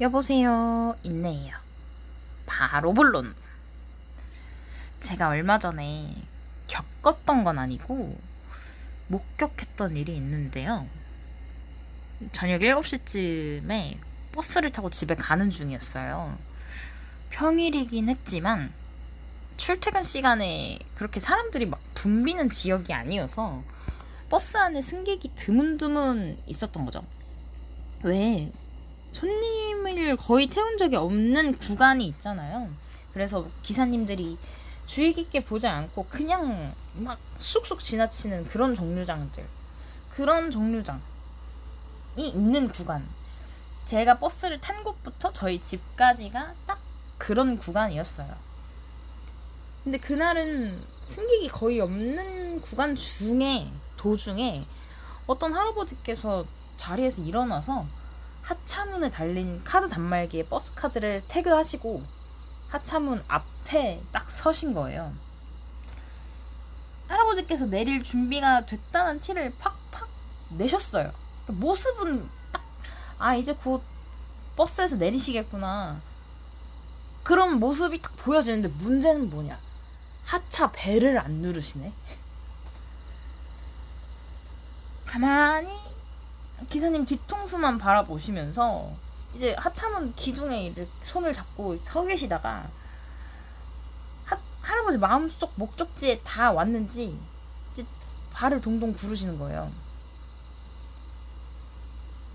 여보세요. 인내예요. 바로 본론. 제가 얼마 전에 겪었던 건 아니고 목격했던 일이 있는데요. 저녁 7시쯤에 버스를 타고 집에 가는 중이었어요. 평일이긴 했지만 출퇴근 시간에 그렇게 사람들이 막 붐비는 지역이 아니어서 버스 안에 승객이 드문드문 있었던 거죠. 왜 손님을 거의 태운 적이 없는 구간이 있잖아요. 그래서 기사님들이 주의 깊게 보지 않고 그냥 막 쑥쑥 지나치는 그런 정류장이 있는 구간. 제가 버스를 탄 곳부터 저희 집까지가 딱 그런 구간이었어요. 근데 그날은 승객이 거의 없는 구간 도중에 어떤 할아버지께서 자리에서 일어나서 하차문에 달린 카드 단말기에 버스 카드를 태그하시고 하차문 앞에 딱 서신 거예요. 할아버지께서 내릴 준비가 됐다는 티를 팍팍 내셨어요. 모습은 딱 이제 곧 버스에서 내리시겠구나 그런 모습이 딱 보여지는데, 문제는 뭐냐, 하차 벨을 안 누르시네. 가만히 기사님 뒤통수만 바라보시면서 이제 하차문 기둥에 이렇게 손을 잡고 서 계시다가 할아버지 마음속 목적지에 다 왔는지 이제 발을 동동 구르시는 거예요.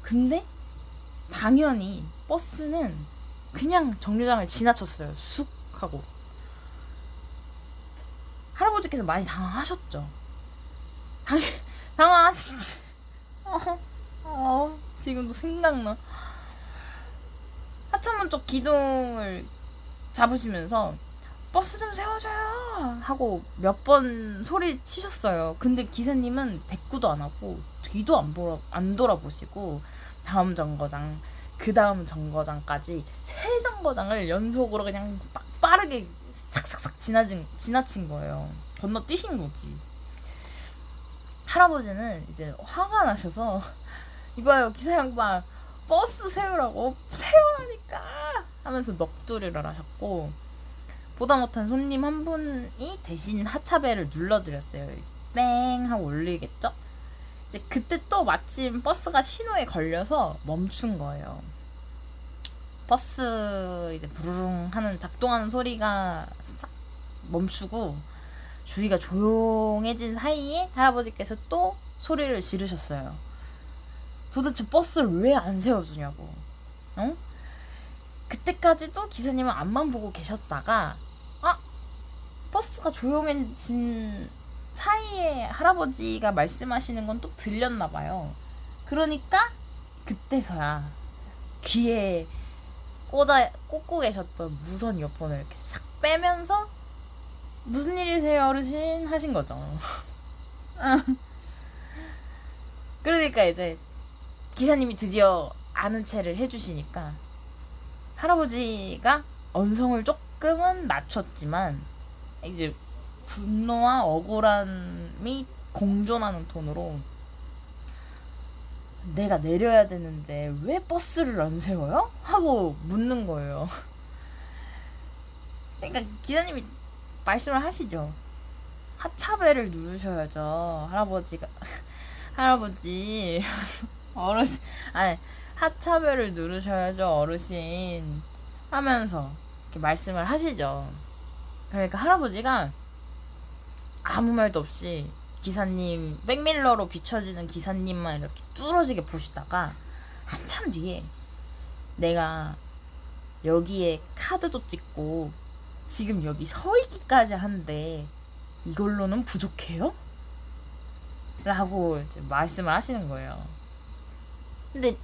근데 당연히 버스는 그냥 정류장을 지나쳤어요. 쑥 하고. 할아버지께서 많이 당황하셨죠. 당황하셨지. 지금도 생각나. 하차문 쪽 기둥을 잡으시면서 버스 좀 세워줘요 하고 몇 번 소리 치셨어요. 근데 기사님은 대꾸도 안 하고 뒤도 안 돌아보시고 다음 정거장, 그 다음 정거장까지 3정거장을 연속으로 그냥 빠르게 싹싹싹 지나친 거예요. 건너뛰신 거지. 할아버지는 이제 화가 나셔서 이봐요 기사 양반, 버스 세우라고 세우라니까 하면서 넋두리를 하셨고, 보다 못한 손님 한 분이 대신 하차벨을 눌러드렸어요. 이제 뺑 하고 울리겠죠? 이제 그때 또 마침 버스가 신호에 걸려서 멈춘 거예요. 버스 이제 부르릉 하는 작동하는 소리가 싹 멈추고 주위가 조용해진 사이에 할아버지께서 또 소리를 지르셨어요. 도대체 버스를 왜 안 세워주냐고. 그때까지도 기사님은 앞만 보고 계셨다가 버스가 조용해진 사이에 할아버지가 말씀하시는 건 또 들렸나 봐요. 그러니까 그때서야 귀에 꽂고 계셨던 무선 이어폰을 이렇게 싹 빼면서 무슨 일이세요 어르신 하신 거죠. 그러니까 이제 기사님이 드디어 아는 체를 해주시니까 할아버지가 언성을 조금은 낮췄지만 이제 분노와 억울함이 공존하는 톤으로, 내가 내려야 되는데 왜 버스를 안 세워요? 하고 묻는 거예요. 그러니까 기사님이 말씀을 하시죠. 하차벨을 누르셔야죠 할아버지 어르신, 하차벨을 누르셔야죠 어르신 하면서 이렇게 말씀을 하시죠. 그러니까 할아버지가 아무 말도 없이 기사님, 백밀러로 비춰지는 기사님만 이렇게 뚫어지게 보시다가 한참 뒤에, 내가 여기에 카드도 찍고 지금 여기 서 있기까지 하는데 이걸로는 부족해요? 라고 이제 말씀을 하시는 거예요. 근데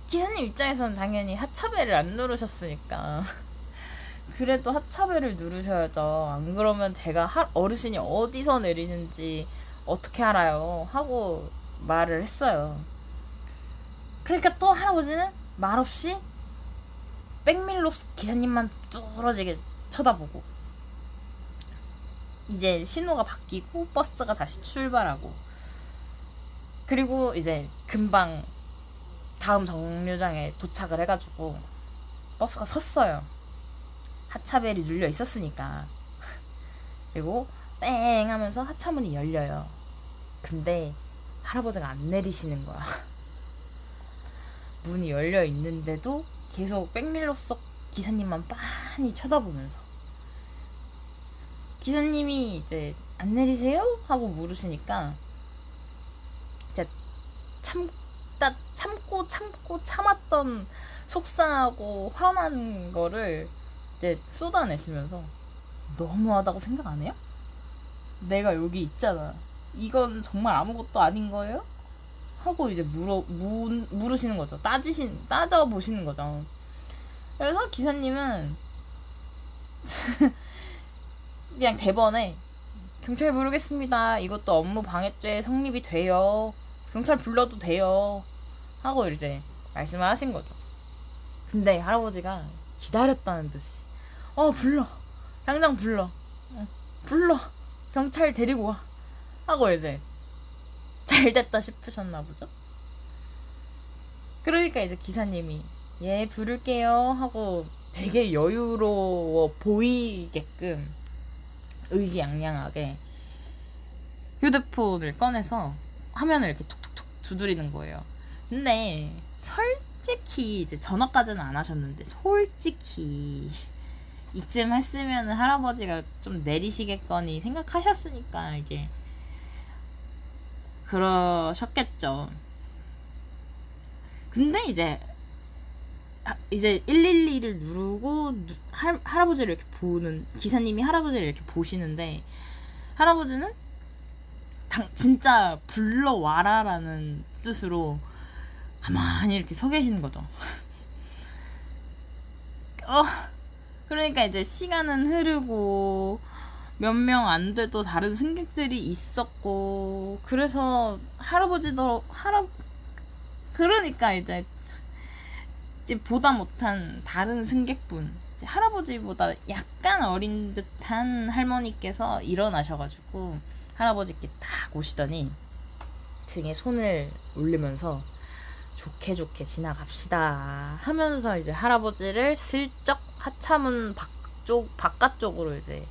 기사님 입장에서는 당연히 하차벨을 안 누르셨으니까 그래도 하차벨을 누르셔야죠. 안 그러면 제가 어르신이 어디서 내리는지 어떻게 알아요? 하고 말을 했어요. 그러니까 또 할아버지는 말없이 백밀로 기사님만 뚫어지게 쳐다보고, 이제 신호가 바뀌고 버스가 다시 출발하고, 그리고 이제 금방 다음 정류장에 도착을 해가지고 버스가 섰어요. 하차벨이 눌려 있었으니까. 그리고 뺑 하면서 하차문이 열려요. 근데 할아버지가 안 내리시는 거야. 문이 열려 있는데도 계속 백밀러석 기사님만 빤히 쳐다보면서, 기사님이 이제 안 내리세요? 하고 물으시니까 이제 참고 참았던 속상하고 화난 거를 이제 쏟아내시면서, 너무하다고 생각 안 해요? 내가 여기 있잖아. 이건 정말 아무것도 아닌 거예요? 하고 이제 물으시는 거죠. 따져보시는 거죠. 그래서 기사님은 그냥 대번에 경찰 부르겠습니다. 이것도 업무 방해죄 성립이 돼요. 경찰 불러도 돼요. 하고 이제 말씀을 하신 거죠. 근데 할아버지가 기다렸다는 듯이 불러. 당장 불러. 불러. 경찰 데리고 와. 하고 이제 잘됐다 싶으셨나 보죠. 그러니까 이제 기사님이 예 부를게요 하고 되게 여유로워 보이게끔 의기양양하게 휴대폰을 꺼내서 화면을 이렇게 톡톡톡 두드리는 거예요. 근데 솔직히 이제 전화까지는 안 하셨는데 솔직히 이쯤 했으면 할아버지가 좀 내리시겠거니 생각하셨으니까 이게 그러셨겠죠. 근데 이제 112를 누르고 할아버지를 이렇게 보는, 기사님이 할아버지를 이렇게 보시는데 할아버지는 진짜 불러와라라는 뜻으로 가만히 이렇게 서 계시는 거죠. 그러니까 이제 시간은 흐르고 몇 명 안 돼도 다른 승객들이 있었고, 그래서 그러니까 이제 보다 못한 다른 승객분, 할아버지보다 약간 어린 듯한 할머니께서 일어나셔가지고 할아버지께 딱 오시더니 등에 손을 올리면서 좋게 지나갑시다 하면서 이제 할아버지를 슬쩍 하차문 바깥쪽으로 이제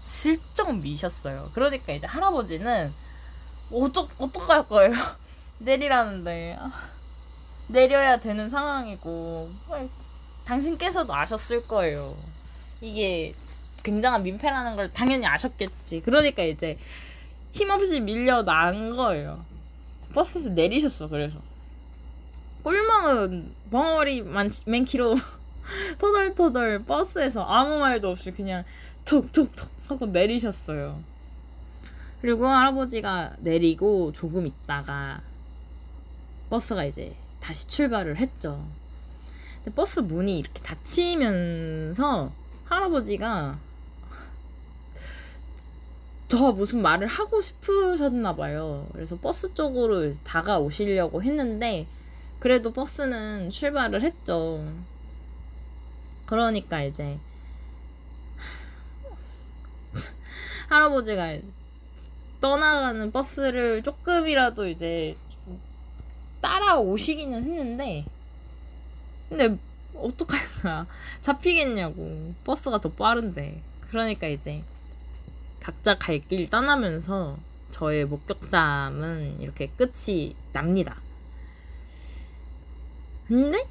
슬쩍 미셨어요. 그러니까 이제 할아버지는 어떡할 거예요? 내리라는데 내려야 되는 상황이고, 당신께서도 아셨을 거예요. 이게 굉장한 민폐라는 걸 당연히 아셨겠지. 그러니까 이제 힘없이 밀려 나간 거예요. 버스에서 내리셨어. 그래서 꿀먹은 벙어리 맨키로 토덜토덜 버스에서 아무 말도 없이 그냥 톡톡톡 하고 내리셨어요. 그리고 할아버지가 내리고 조금 있다가 버스가 이제 다시 출발을 했죠. 근데 버스 문이 이렇게 닫히면서 할아버지가 더 무슨 말을 하고 싶으셨나 봐요. 그래서 버스 쪽으로 다가오시려고 했는데 그래도 버스는 출발을 했죠. 그러니까 이제 할아버지가 떠나가는 버스를 조금이라도 이제 따라오시기는 했는데, 근데 어떡할 거야. 잡히겠냐고. 버스가 더 빠른데. 그러니까 이제 각자 갈 길 떠나면서 저의 목격담은 이렇게 끝이 납니다. 근데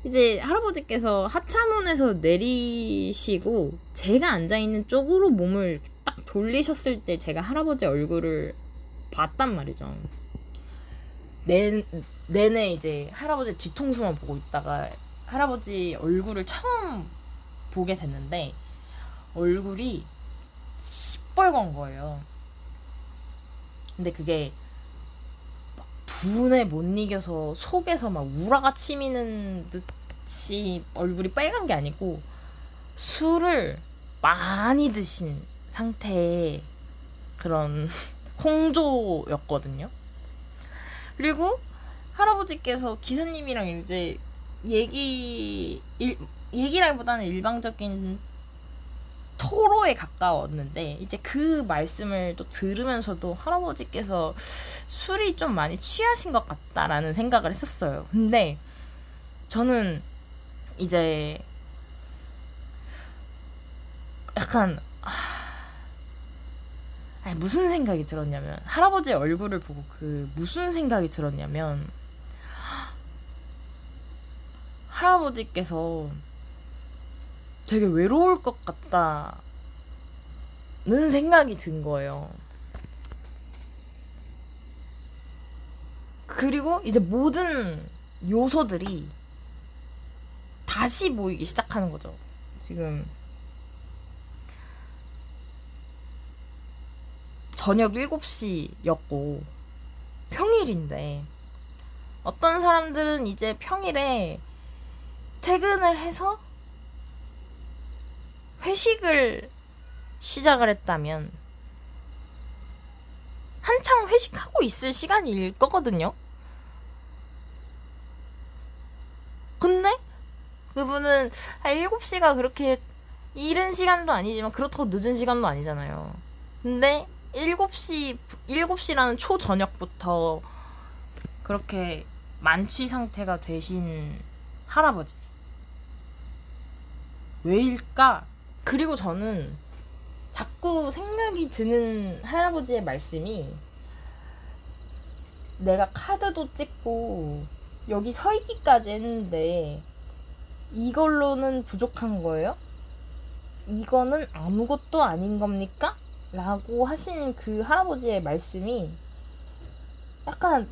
이제 할아버지께서 하차문에서 내리시고 제가 앉아있는 쪽으로 몸을 딱 돌리셨을 때 제가 할아버지 얼굴을 봤단 말이죠. 내내 이제 할아버지 뒤통수만 보고 있다가 할아버지 얼굴을 처음 보게 됐는데 얼굴이 시뻘건 거예요. 근데 그게 분에 못 이겨서 속에서 막 우라가 치미는 듯이 얼굴이 빨간 게 아니고 술을 많이 드신 상태의 그런 홍조였거든요. 그리고 할아버지께서 기사님이랑 이제 얘기라기보다는 일방적인 토로에 가까웠는데 이제 그 말씀을 또 들으면서도 할아버지께서 술이 좀 많이 취하신 것 같다라는 생각을 했었어요. 근데 저는 이제 약간 아니, 무슨 생각이 들었냐면 할아버지의 얼굴을 보고 무슨 생각이 들었냐면 할아버지께서 되게 외로울 것 같다는 생각이 든 거예요. 그리고 이제 모든 요소들이 다시 보이기 시작하는 거죠. 지금 저녁 7시였고 평일인데 어떤 사람들은 이제 평일에 퇴근을 해서 회식을 시작을 했다면 한창 회식하고 있을 시간일 거거든요. 근데 그분은 7시가 그렇게 이른 시간도 아니지만 그렇다고 늦은 시간도 아니잖아요. 근데 7시라는 초저녁부터 그렇게 만취 상태가 되신 할아버지. 왜일까? 그리고 저는 자꾸 생각이 드는 할아버지의 말씀이 내가 카드도 찍고 여기 서 있기까지 했는데 이걸로는 부족한 거예요? 이거는 아무것도 아닌 겁니까? 라고 하신 그 할아버지의 말씀이 약간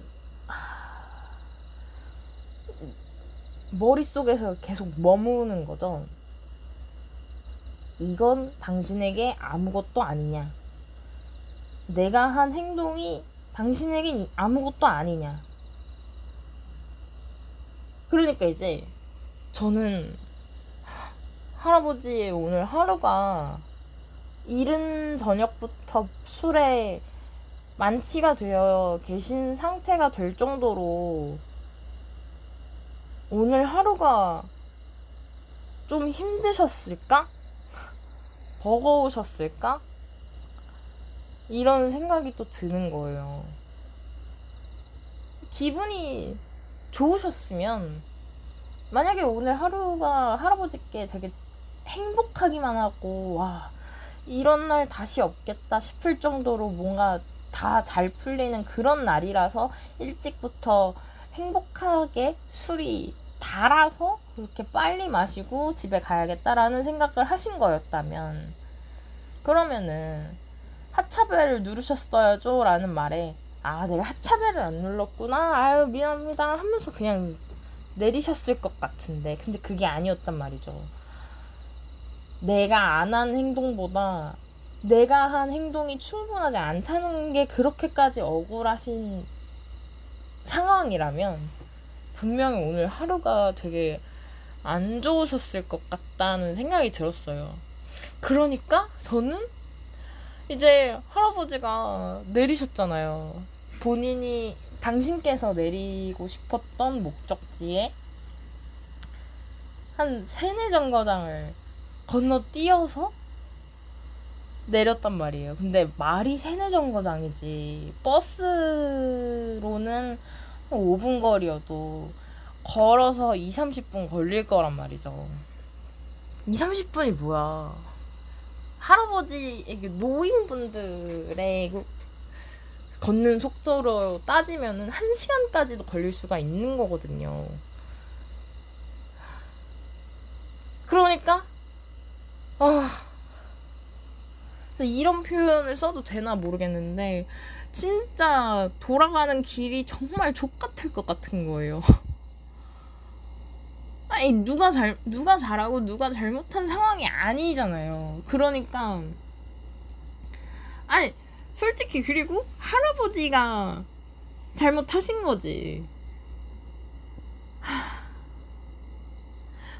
머릿속에서 계속 머무는 거죠. 이건 당신에게 아무것도 아니냐? 내가 한 행동이 당신에겐 아무것도 아니냐? 그러니까 이제 저는 할아버지의 오늘 하루가 이른 저녁부터 술에 만취가 되어 계신 상태가 될 정도로 오늘 하루가 좀 힘드셨을까? 버거우셨을까? 이런 생각이 또 드는 거예요. 기분이 좋으셨으면 만약에 오늘 하루가 할아버지께 되게 행복하기만 하고 와 이런 날 다시 없겠다 싶을 정도로 뭔가 다 잘 풀리는 그런 날이라서 일찍부터 행복하게 술이 달아서 그렇게 빨리 마시고 집에 가야겠다라는 생각을 하신 거였다면 그러면은 하차벨을 누르셨어야죠 라는 말에 아 내가 하차벨을 안 눌렀구나 아유 미안합니다 하면서 그냥 내리셨을 것 같은데 근데 그게 아니었단 말이죠. 내가 안 한 행동보다 내가 한 행동이 충분하지 않다는 게 그렇게까지 억울하신 상황이라면 분명히 오늘 하루가 되게 안 좋으셨을 것 같다는 생각이 들었어요. 그러니까 저는 이제 할아버지가 내리셨잖아요. 본인이 당신께서 내리고 싶었던 목적지에 한 3-4정거장을 건너뛰어서 내렸단 말이에요. 근데 말이 3-4정거장이지 버스로는 5분 거리여도 걸어서 2-30분 걸릴 거란 말이죠. 2-30분이 뭐야. 할아버지에게 노인분들의 걷는 속도로 따지면 1시간까지도 걸릴 수가 있는 거거든요. 그러니까 이런 표현을 써도 되나 모르겠는데 진짜 돌아가는 길이 정말 족같을 것 같은 거예요. 아니 누가 잘하고 누가 잘못한 상황이 아니잖아요. 그러니까 아니 솔직히 그리고 할아버지가 잘못하신 거지.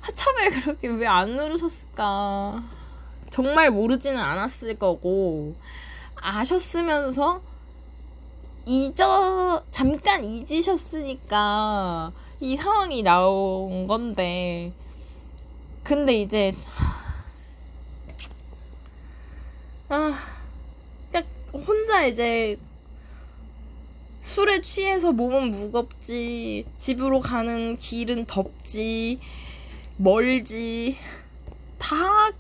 하차벨 그렇게 왜 안 누르셨을까? 정말 모르지는 않았을 거고 아셨으면서 잠깐 잊으셨으니까 이 상황이 나온 건데 근데 이제 혼자 이제 술에 취해서 몸은 무겁지 집으로 가는 길은 덥지 멀지. 다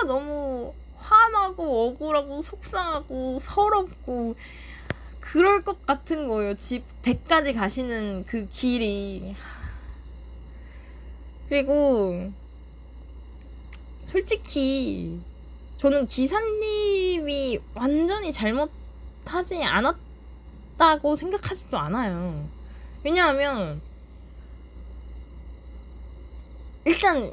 너무 화나고 억울하고 속상하고 서럽고 그럴 것 같은 거예요. 집 댁까지 가시는 그 길이. 그리고 솔직히 저는 기사님이 완전히 잘못하지 않았다고 생각하지도 않아요. 왜냐하면 일단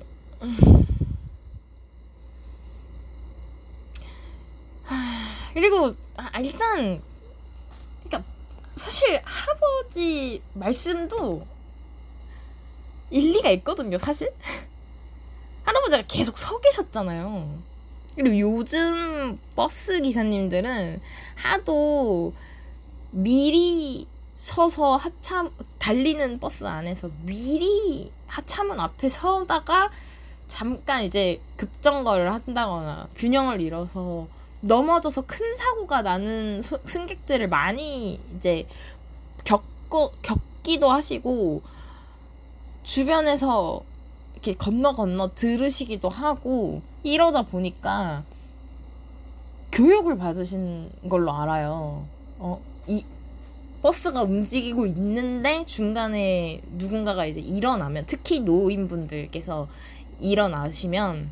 그리고 일단 그러니까 사실 할아버지 말씀도 일리가 있거든요. 사실 할아버지가 계속 서 계셨잖아요. 그리고 요즘 버스 기사님들은 하도 미리 서서 달리는 버스 안에서 미리 하차문 앞에 서다가 잠깐 이제 급정거를 한다거나 균형을 잃어서 넘어져서 큰 사고가 나는 승객들을 많이 이제 겪기도 하시고 주변에서 이렇게 건너 들으시기도 하고 이러다 보니까 교육을 받으신 걸로 알아요. 이 버스가 움직이고 있는데 중간에 누군가가 이제 일어나면, 특히 노인분들께서 일어나시면,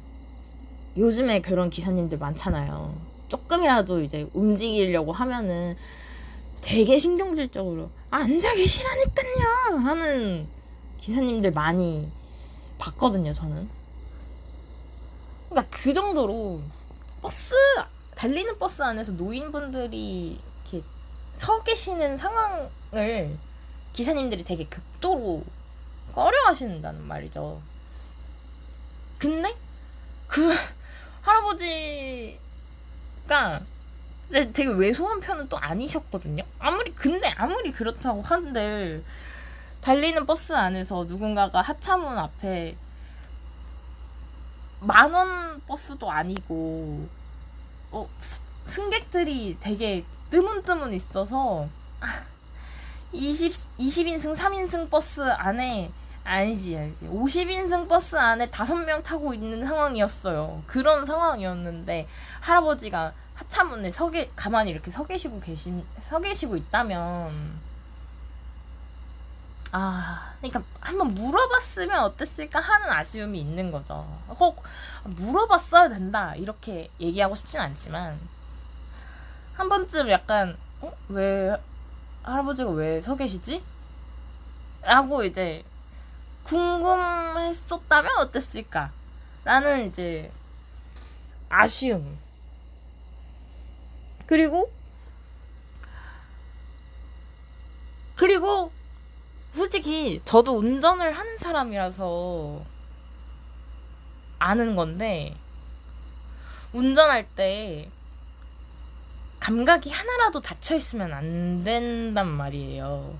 요즘에 그런 기사님들 많잖아요. 조금이라도 이제 움직이려고 하면은 되게 신경질적으로 앉아 계시라니깐요 하는 기사님들 많이 봤거든요, 저는. 그러니까 그 정도로 달리는 버스 안에서 노인분들이 이렇게 서 계시는 상황을 기사님들이 되게 극도로 꺼려 하신다는 말이죠. 근데 그 할아버지가 되게 왜소한 편은 또 아니셨거든요. 아무리 그렇다고 한들 달리는 버스 안에서 누군가가 하차문 앞에 10,000원 버스도 아니고 승객들이 되게 뜨문뜨문 있어서 20인승 3인승 버스 안에 아니지 50인승 버스 안에 5명 타고 있는 상황이었어요. 그런 상황이었는데 할아버지가 하차문에 가만히 이렇게 서 계시고 있다면 그러니까 한번 물어봤으면 어땠을까 하는 아쉬움이 있는 거죠. 꼭 물어봤어야 된다 이렇게 얘기하고 싶진 않지만 한 번쯤 약간 왜 할아버지가 왜 서 계시지? 라고 이제 궁금했었다면 어땠을까? 라는 이제 아쉬움. 그리고 솔직히 저도 운전을 하는 사람이라서 아는 건데, 운전할 때 감각이 하나라도 닫혀있으면 안 된단 말이에요.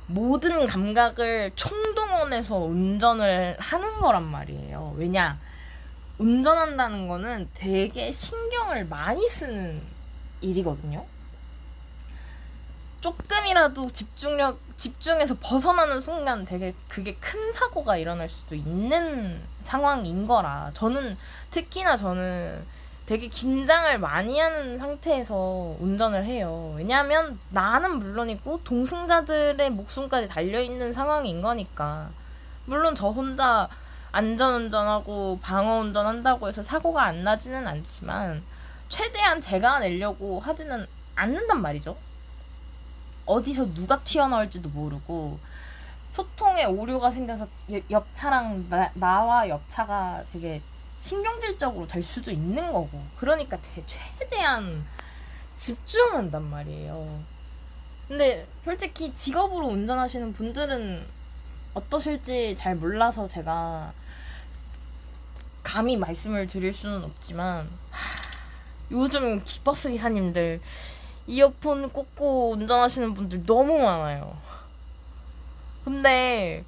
모든 감각을 총동원해서 운전을 하는 거란 말이에요. 왜냐? 운전한다는 거는 되게 신경을 많이 쓰는 일이거든요. 조금이라도 집중해서 벗어나는 순간 그게 큰 사고가 일어날 수도 있는 상황인 거라. 특히나 저는 되게 긴장을 많이 하는 상태에서 운전을 해요. 왜냐하면 나는 물론이고 동승자들의 목숨까지 달려있는 상황인 거니까. 물론 저 혼자 안전운전하고 방어운전 한다고 해서 사고가 안 나지는 않지만 최대한 제가 내려고 하지는 않는단 말이죠. 어디서 누가 튀어나올지도 모르고 소통에 오류가 생겨서 옆 차랑 나와 옆 차가 되게 신경질적으로 될 수도 있는 거고, 그러니까 되게 최대한 집중한단 말이에요. 근데 솔직히 직업으로 운전하시는 분들은 어떠실지 잘 몰라서 제가 감히 말씀을 드릴 수는 없지만 요즘 버스 기사님들 이어폰 꽂고 운전하시는 분들 너무 많아요. 근데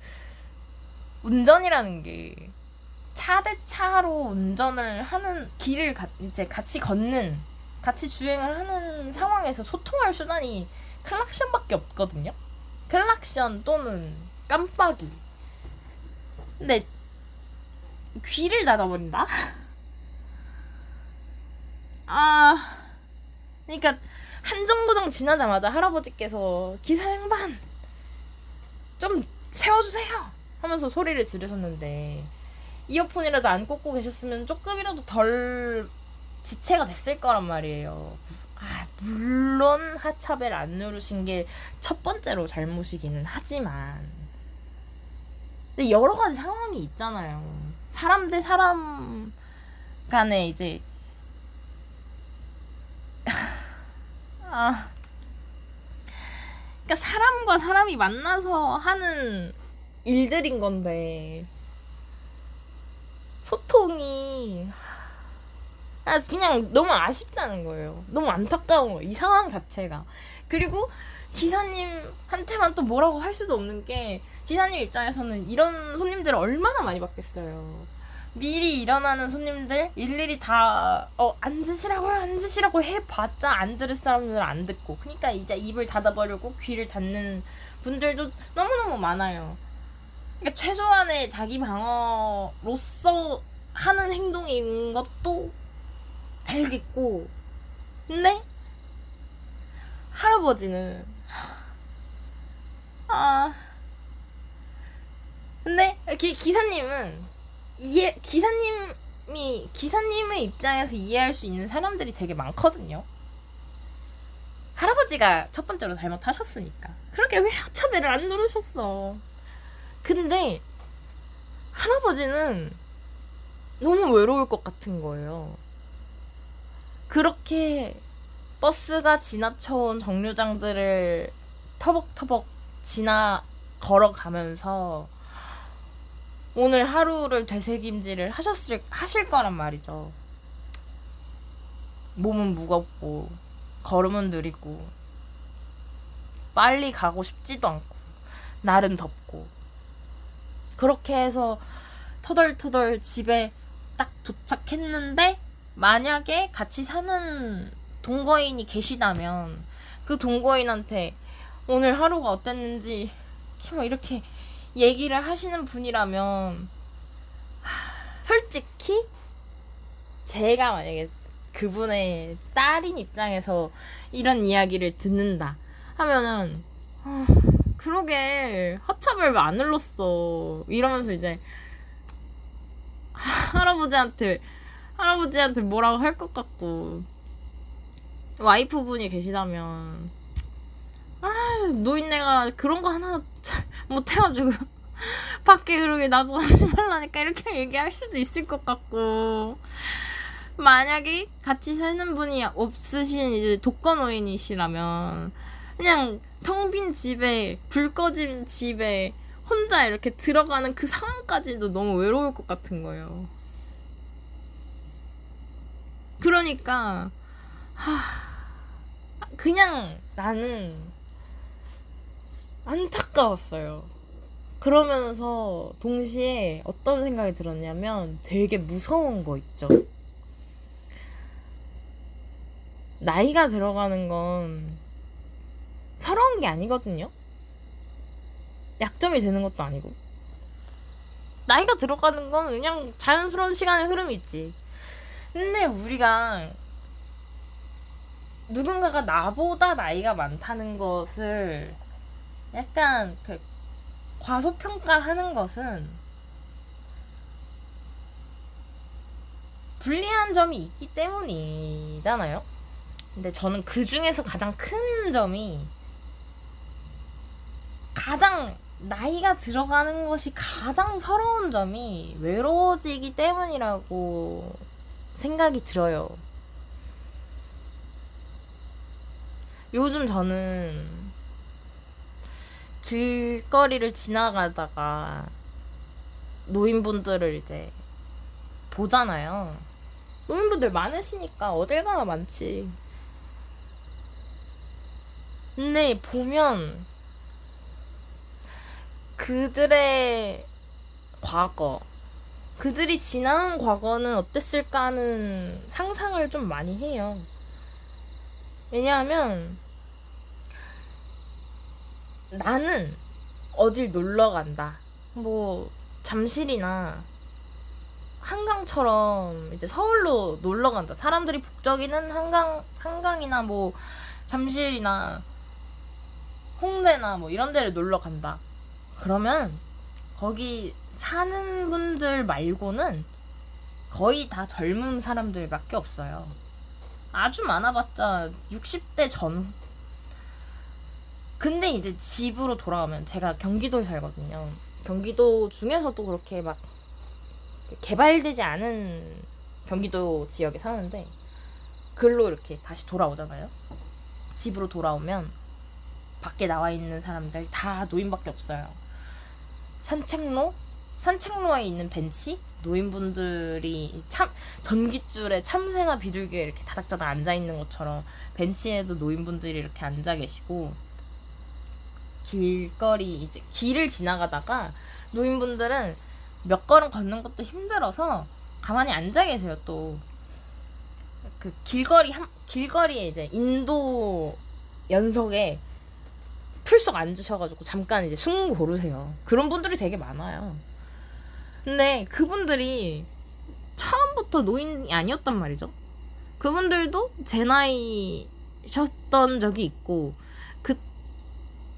운전이라는 게 차 대 차로 운전을 하는 길을 이제 같이 주행을 하는 상황에서 소통할 수단이 클락션밖에 없거든요. 클락션 또는 깜빡이. 근데 귀를 닫아버린다? 아, 그러니까 한 정거장 지나자마자 할아버지께서 기사 양반 좀 세워주세요 하면서 소리를 지르셨는데 이어폰이라도 안 꽂고 계셨으면 조금이라도 덜 지체가 됐을 거란 말이에요. 물론 하차벨 안 누르신 게 첫 번째로 잘못이기는 하지만 근데 여러 가지 상황이 있잖아요. 사람 대 사람 간에 이제 그러니까 사람과 사람이 만나서 하는 일들인 건데 소통이 그냥 너무 아쉽다는 거예요. 너무 안타까운 거예요. 이 상황 자체가. 그리고 기사님한테만 또 뭐라고 할 수도 없는 게 기사님 입장에서는 이런 손님들을 얼마나 많이 받겠어요. 미리 일어나는 손님들 일일이 다 앉으시라고 해봤자 안 들을 사람들은 안 듣고 그러니까 이제 입을 닫아버리고 귀를 닫는 분들도 너무너무 많아요. 그러니까 최소한의 자기 방어로서 하는 행동인 것도 알겠고 근데 할아버지는 근데 기사님은 기사님의 입장에서 이해할 수 있는 사람들이 되게 많거든요. 할아버지가 첫 번째로 잘못하셨으니까 그렇게 왜 하차벨을 안 누르셨어. 근데 할아버지는 너무 외로울 것 같은 거예요. 그렇게 버스가 지나쳐온 정류장들을 터벅터벅 걸어가면서 오늘 하루를 되새김질을 하실 거란 말이죠. 몸은 무겁고 걸음은 느리고 빨리 가고 싶지도 않고 날은 덥고 그렇게 해서 터덜터덜 집에 딱 도착했는데 만약에 같이 사는 동거인이 계시다면 그 동거인한테 오늘 하루가 어땠는지 이렇게 얘기를 하시는 분이라면 솔직히 제가 만약에 그분의 딸인 입장에서 이런 이야기를 듣는다 하면은 그러게 하차벨 왜 안 눌렀어 이러면서 이제 할아버지한테 뭐라고 할 것 같고 와이프분이 계시다면 노인네가 그런 거 하나 못해가지고 밖에 그러게 나도 하지 말라니까 이렇게 얘기할 수도 있을 것 같고 만약에 같이 사는 분이 없으신 이제 독거노인이시라면 그냥 텅 빈 집에 불 꺼진 집에 혼자 이렇게 들어가는 그 상황까지도 너무 외로울 것 같은 거예요. 그러니까 그냥 나는 안타까웠어요. 그러면서 동시에 어떤 생각이 들었냐면 되게 무서운 거 있죠. 나이가 들어가는 건 서러운 게 아니거든요. 약점이 되는 것도 아니고 나이가 들어가는 건 그냥 자연스러운 시간의 흐름이 있지. 근데 우리가 누군가가 나보다 나이가 많다는 것을 약간 과소평가하는 것은 불리한 점이 있기 때문이잖아요. 근데 저는 그 중에서 가장 큰 점이 나이가 들어가는 것이 가장 서러운 점이 외로워지기 때문이라고 생각이 들어요. 요즘 저는 길거리를 지나가다가 노인분들을 이제 보잖아요. 노인분들 많으시니까 어딜 가나 많지. 근데 보면 그들의 과거, 그들이 지나온 과거는 어땠을까 하는 상상을 좀 많이 해요. 왜냐하면 나는 어딜 놀러 간다. 잠실이나 한강처럼 이제 서울로 놀러 간다. 사람들이 북적이는 한강이나 뭐 잠실이나 홍대나 뭐 이런 데를 놀러 간다. 그러면 거기 사는 분들 말고는 거의 다 젊은 사람들밖에 없어요. 아주 많아봤자 60대 전. 근데 이제 집으로 돌아오면, 제가 경기도에 살거든요. 경기도 중에서도 그렇게 막 개발되지 않은 경기도 지역에 사는데, 글로 이렇게 다시 돌아오잖아요. 집으로 돌아오면 밖에 나와 있는 사람들 다 노인밖에 없어요. 산책로에 있는 벤치, 노인분들이 전깃줄에 참새나 비둘기에 이렇게 다닥다닥 앉아 있는 것처럼 벤치에도 노인분들이 이렇게 앉아 계시고, 길거리 이제 길을 지나가다가 노인분들은 몇 걸음 걷는 것도 힘들어서 가만히 앉아 계세요. 또 그 길거리에 이제 인도 연석에 풀썩 앉으셔가지고 잠깐 이제 숨 고르세요. 그런 분들이 되게 많아요. 근데 그분들이 처음부터 노인이 아니었단 말이죠. 그분들도 제 나이셨던 적이 있고,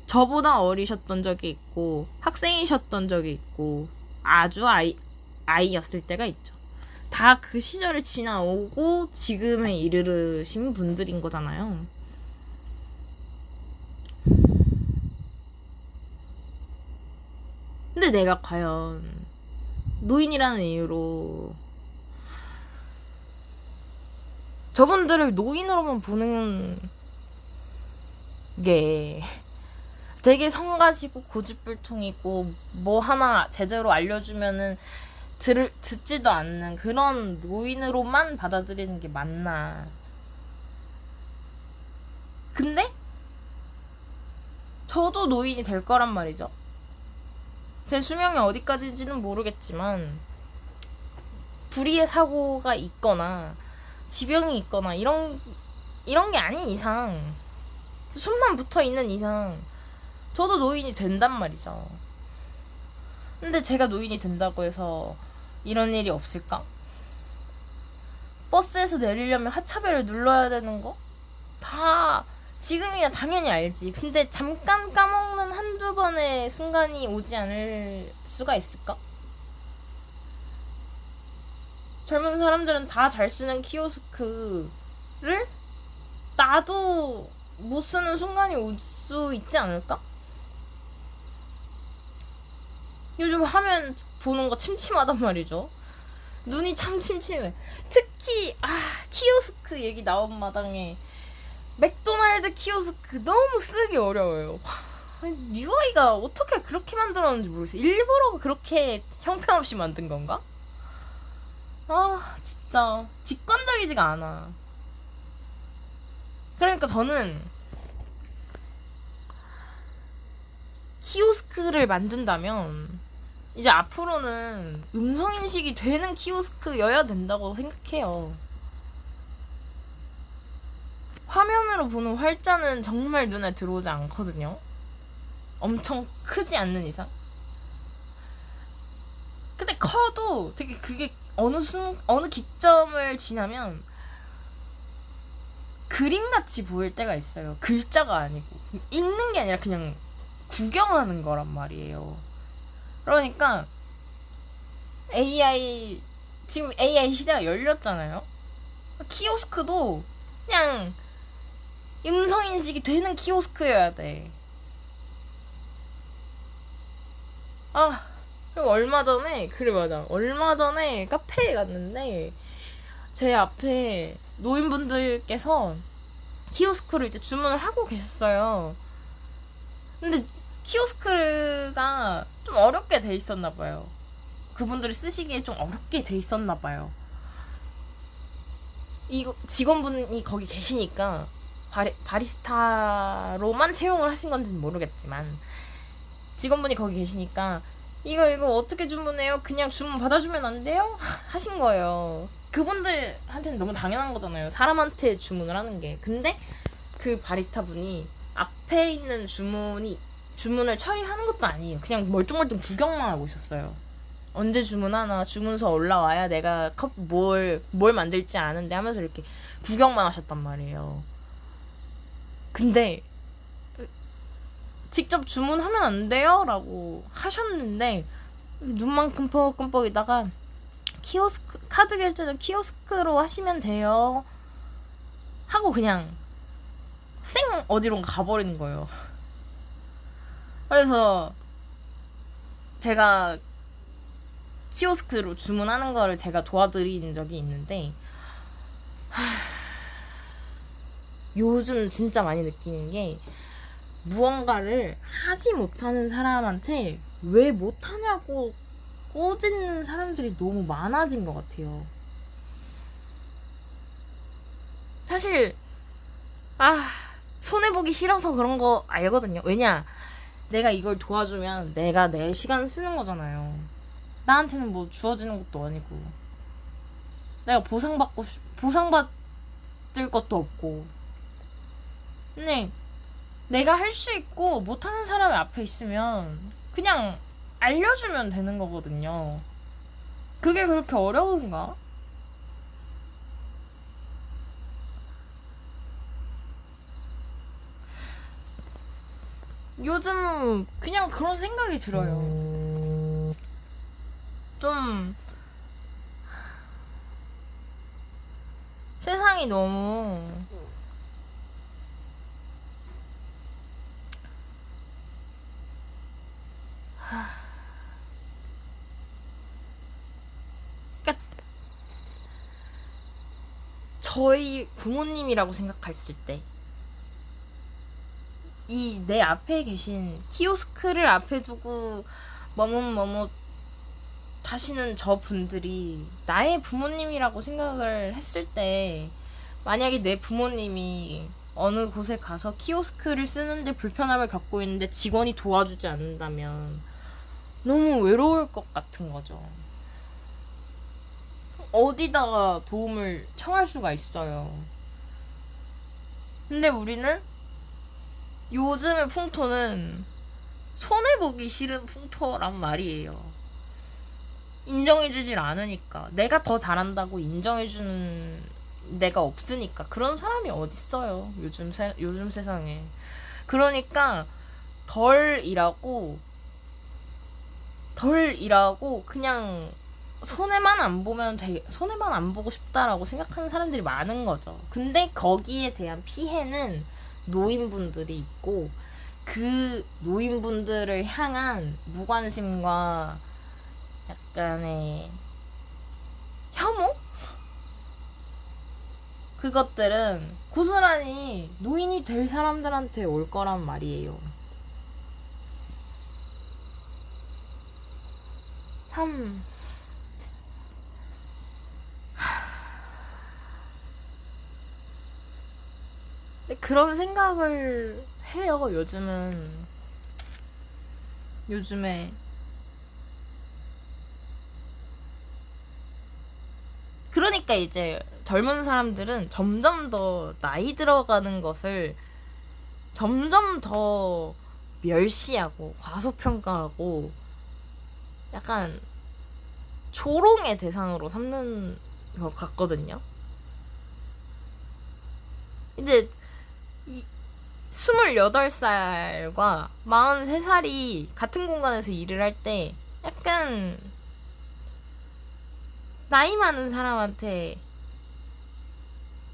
저보다 어리셨던 적이 있고, 학생이셨던 적이 있고, 아주 아이였을 때가 있죠. 다 그 시절을 지나오고 지금에 이르르신 분들인 거잖아요. 근데 내가 과연 노인이라는 이유로 저분들을 노인으로만 보는 게 되게 성가시고 고집불통이고, 뭐 하나 제대로 알려주면은 듣지도 않는 그런 노인으로만 받아들이는 게 맞나. 근데 저도 노인이 될 거란 말이죠. 제 수명이 어디까지인지는 모르겠지만, 불의의 사고가 있거나 지병이 있거나 이런 게 아닌 이상, 숨만 붙어 있는 이상 저도 노인이 된단 말이죠. 근데 제가 노인이 된다고 해서 이런 일이 없을까? 버스에서 내리려면 하차벨을 눌러야 되는 거? 다 지금이야 당연히 알지. 근데 잠깐 까먹는 한두 번의 순간이 오지 않을 수가 있을까? 젊은 사람들은 다 잘 쓰는 키오스크를 나도 못 쓰는 순간이 올 수 있지 않을까? 요즘 화면 보는 거 침침하단 말이죠. 눈이 참 침침해. 특히 키오스크 얘기 나온 마당에 맥도날드 키오스크 너무 쓰기 어려워요. UI가 어떻게 그렇게 만들었는지 모르겠어요. 일부러 그렇게 형편없이 만든 건가? 진짜 직관적이지가 않아. 그러니까 저는 키오스크를 만든다면 이제 앞으로는 음성인식이 되는 키오스크여야 된다고 생각해요. 화면으로 보는 활자는 정말 눈에 들어오지 않거든요. 엄청 크지 않는 이상. 근데 커도 되게 그게 어느 기점을 지나면 그림같이 보일 때가 있어요. 글자가 아니고 읽는 게 아니라 그냥 구경하는 거란 말이에요. 그러니까 지금 AI 시대가 열렸잖아요. 키오스크도 그냥 음성인식이 되는 키오스크여야 돼. 그리고 얼마 전에 카페에 갔는데 제 앞에 노인분들께서 키오스크를 이제 주문을 하고 계셨어요. 근데 키오스크가 좀 어렵게 돼 있었나 봐요. 그분들이 쓰시기에 좀 어렵게 돼 있었나 봐요. 이거 직원분이 거기 계시니까 바리스타로만 채용을 하신 건지는 모르겠지만, 직원분이 거기 계시니까 이거 어떻게 주문해요? 그냥 주문 받아주면 안 돼요? 하신 거예요. 그분들한테는 너무 당연한 거잖아요. 사람한테 주문을 하는 게. 근데 그 바리스타 분이 앞에 있는 주문을 처리하는 것도 아니에요. 그냥 멀뚱멀뚱 구경만 하고 있었어요. 언제 주문하나, 주문서 올라와야 내가 뭘 만들지 아는데 하면서 이렇게 구경만 하셨단 말이에요. 근데 직접 주문하면 안 돼요? 라고 하셨는데 눈만 끔뻑끔뻑이다가 카드 결제는 키오스크로 하시면 돼요 하고 그냥 쌩 어디론가 가버리는 거예요. 그래서 제가 키오스크로 주문하는 거를 제가 도와드린 적이 있는데 요즘 진짜 많이 느끼는 게 무언가를 하지 못하는 사람한테 왜 못하냐고 꼬집는 사람들이 너무 많아진 것 같아요. 사실 손해보기 싫어서 그런 거 알거든요. 왜냐, 내가 이걸 도와주면 내가 내 시간 쓰는 거잖아요. 나한테는 뭐 주어지는 것도 아니고 내가 보상받을 것도 없고. 근데 내가 할 수 있고 못하는 사람이 앞에 있으면 그냥 알려주면 되는 거거든요. 그게 그렇게 어려운가? 요즘 그냥 그런 생각이 들어요. 좀 세상이 너무 그러니까 저희 부모님이라고 생각했을 때 이 내 앞에 계신 키오스크를 앞에 두고 머뭇머뭇 하시는 저 분들이 나의 부모님이라고 생각을 했을 때, 만약에 내 부모님이 어느 곳에 가서 키오스크를 쓰는데 불편함을 겪고 있는데 직원이 도와주지 않는다면 너무 외로울 것 같은 거죠. 어디다가 도움을 청할 수가 있어요. 근데 우리는 요즘의 풍토는 손해보기 싫은 풍토란 말이에요. 인정해주질 않으니까. 내가 더 잘한다고 인정해주는 내가 없으니까. 그런 사람이 어딨어요, 요즘 세상에. 그러니까 덜 일하고 그냥 손해만 안 보고 싶다라고 생각하는 사람들이 많은 거죠. 근데 거기에 대한 피해는 노인분들이 있고, 그 노인분들을 향한 무관심과 약간의 혐오? 그것들은 고스란히 노인이 될 사람들한테 올 거란 말이에요. 참 근데 그런 생각을 해요. 요즘에 그러니까 이제 젊은 사람들은 점점 더 나이 들어가는 것을 점점 더 멸시하고 과소평가하고 약간 조롱의 대상으로 삼는 것 같거든요. 이제 28살과 43살이 같은 공간에서 일을 할 때 약간 나이 많은 사람한테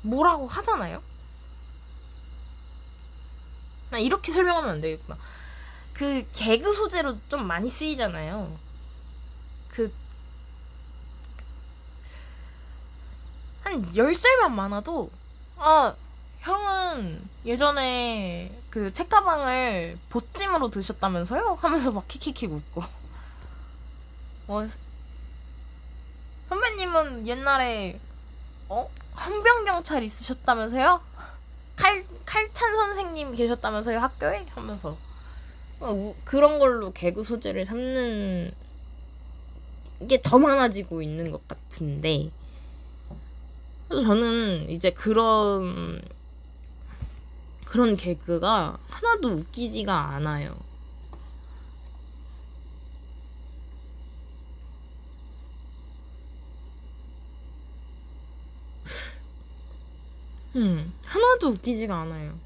뭐라고 하잖아요? 이렇게 설명하면 안 되겠구나. 그 개그 소재로 좀 많이 쓰이잖아요. 한 10살만 많아도 형은 예전에 그 책가방을 보찜으로 드셨다면서요? 하면서 막 키키키 웃고 선배님은 옛날에 헌병경찰 있으셨다면서요? 칼찬 선생님 계셨다면서요, 학교에? 하면서 그런 걸로 개그 소재를 삼는 게 더 많아지고 있는 것 같은데, 그래서 저는 이제 그런 개그가 하나도 웃기지가 않아요. 하나도 웃기지가 않아요.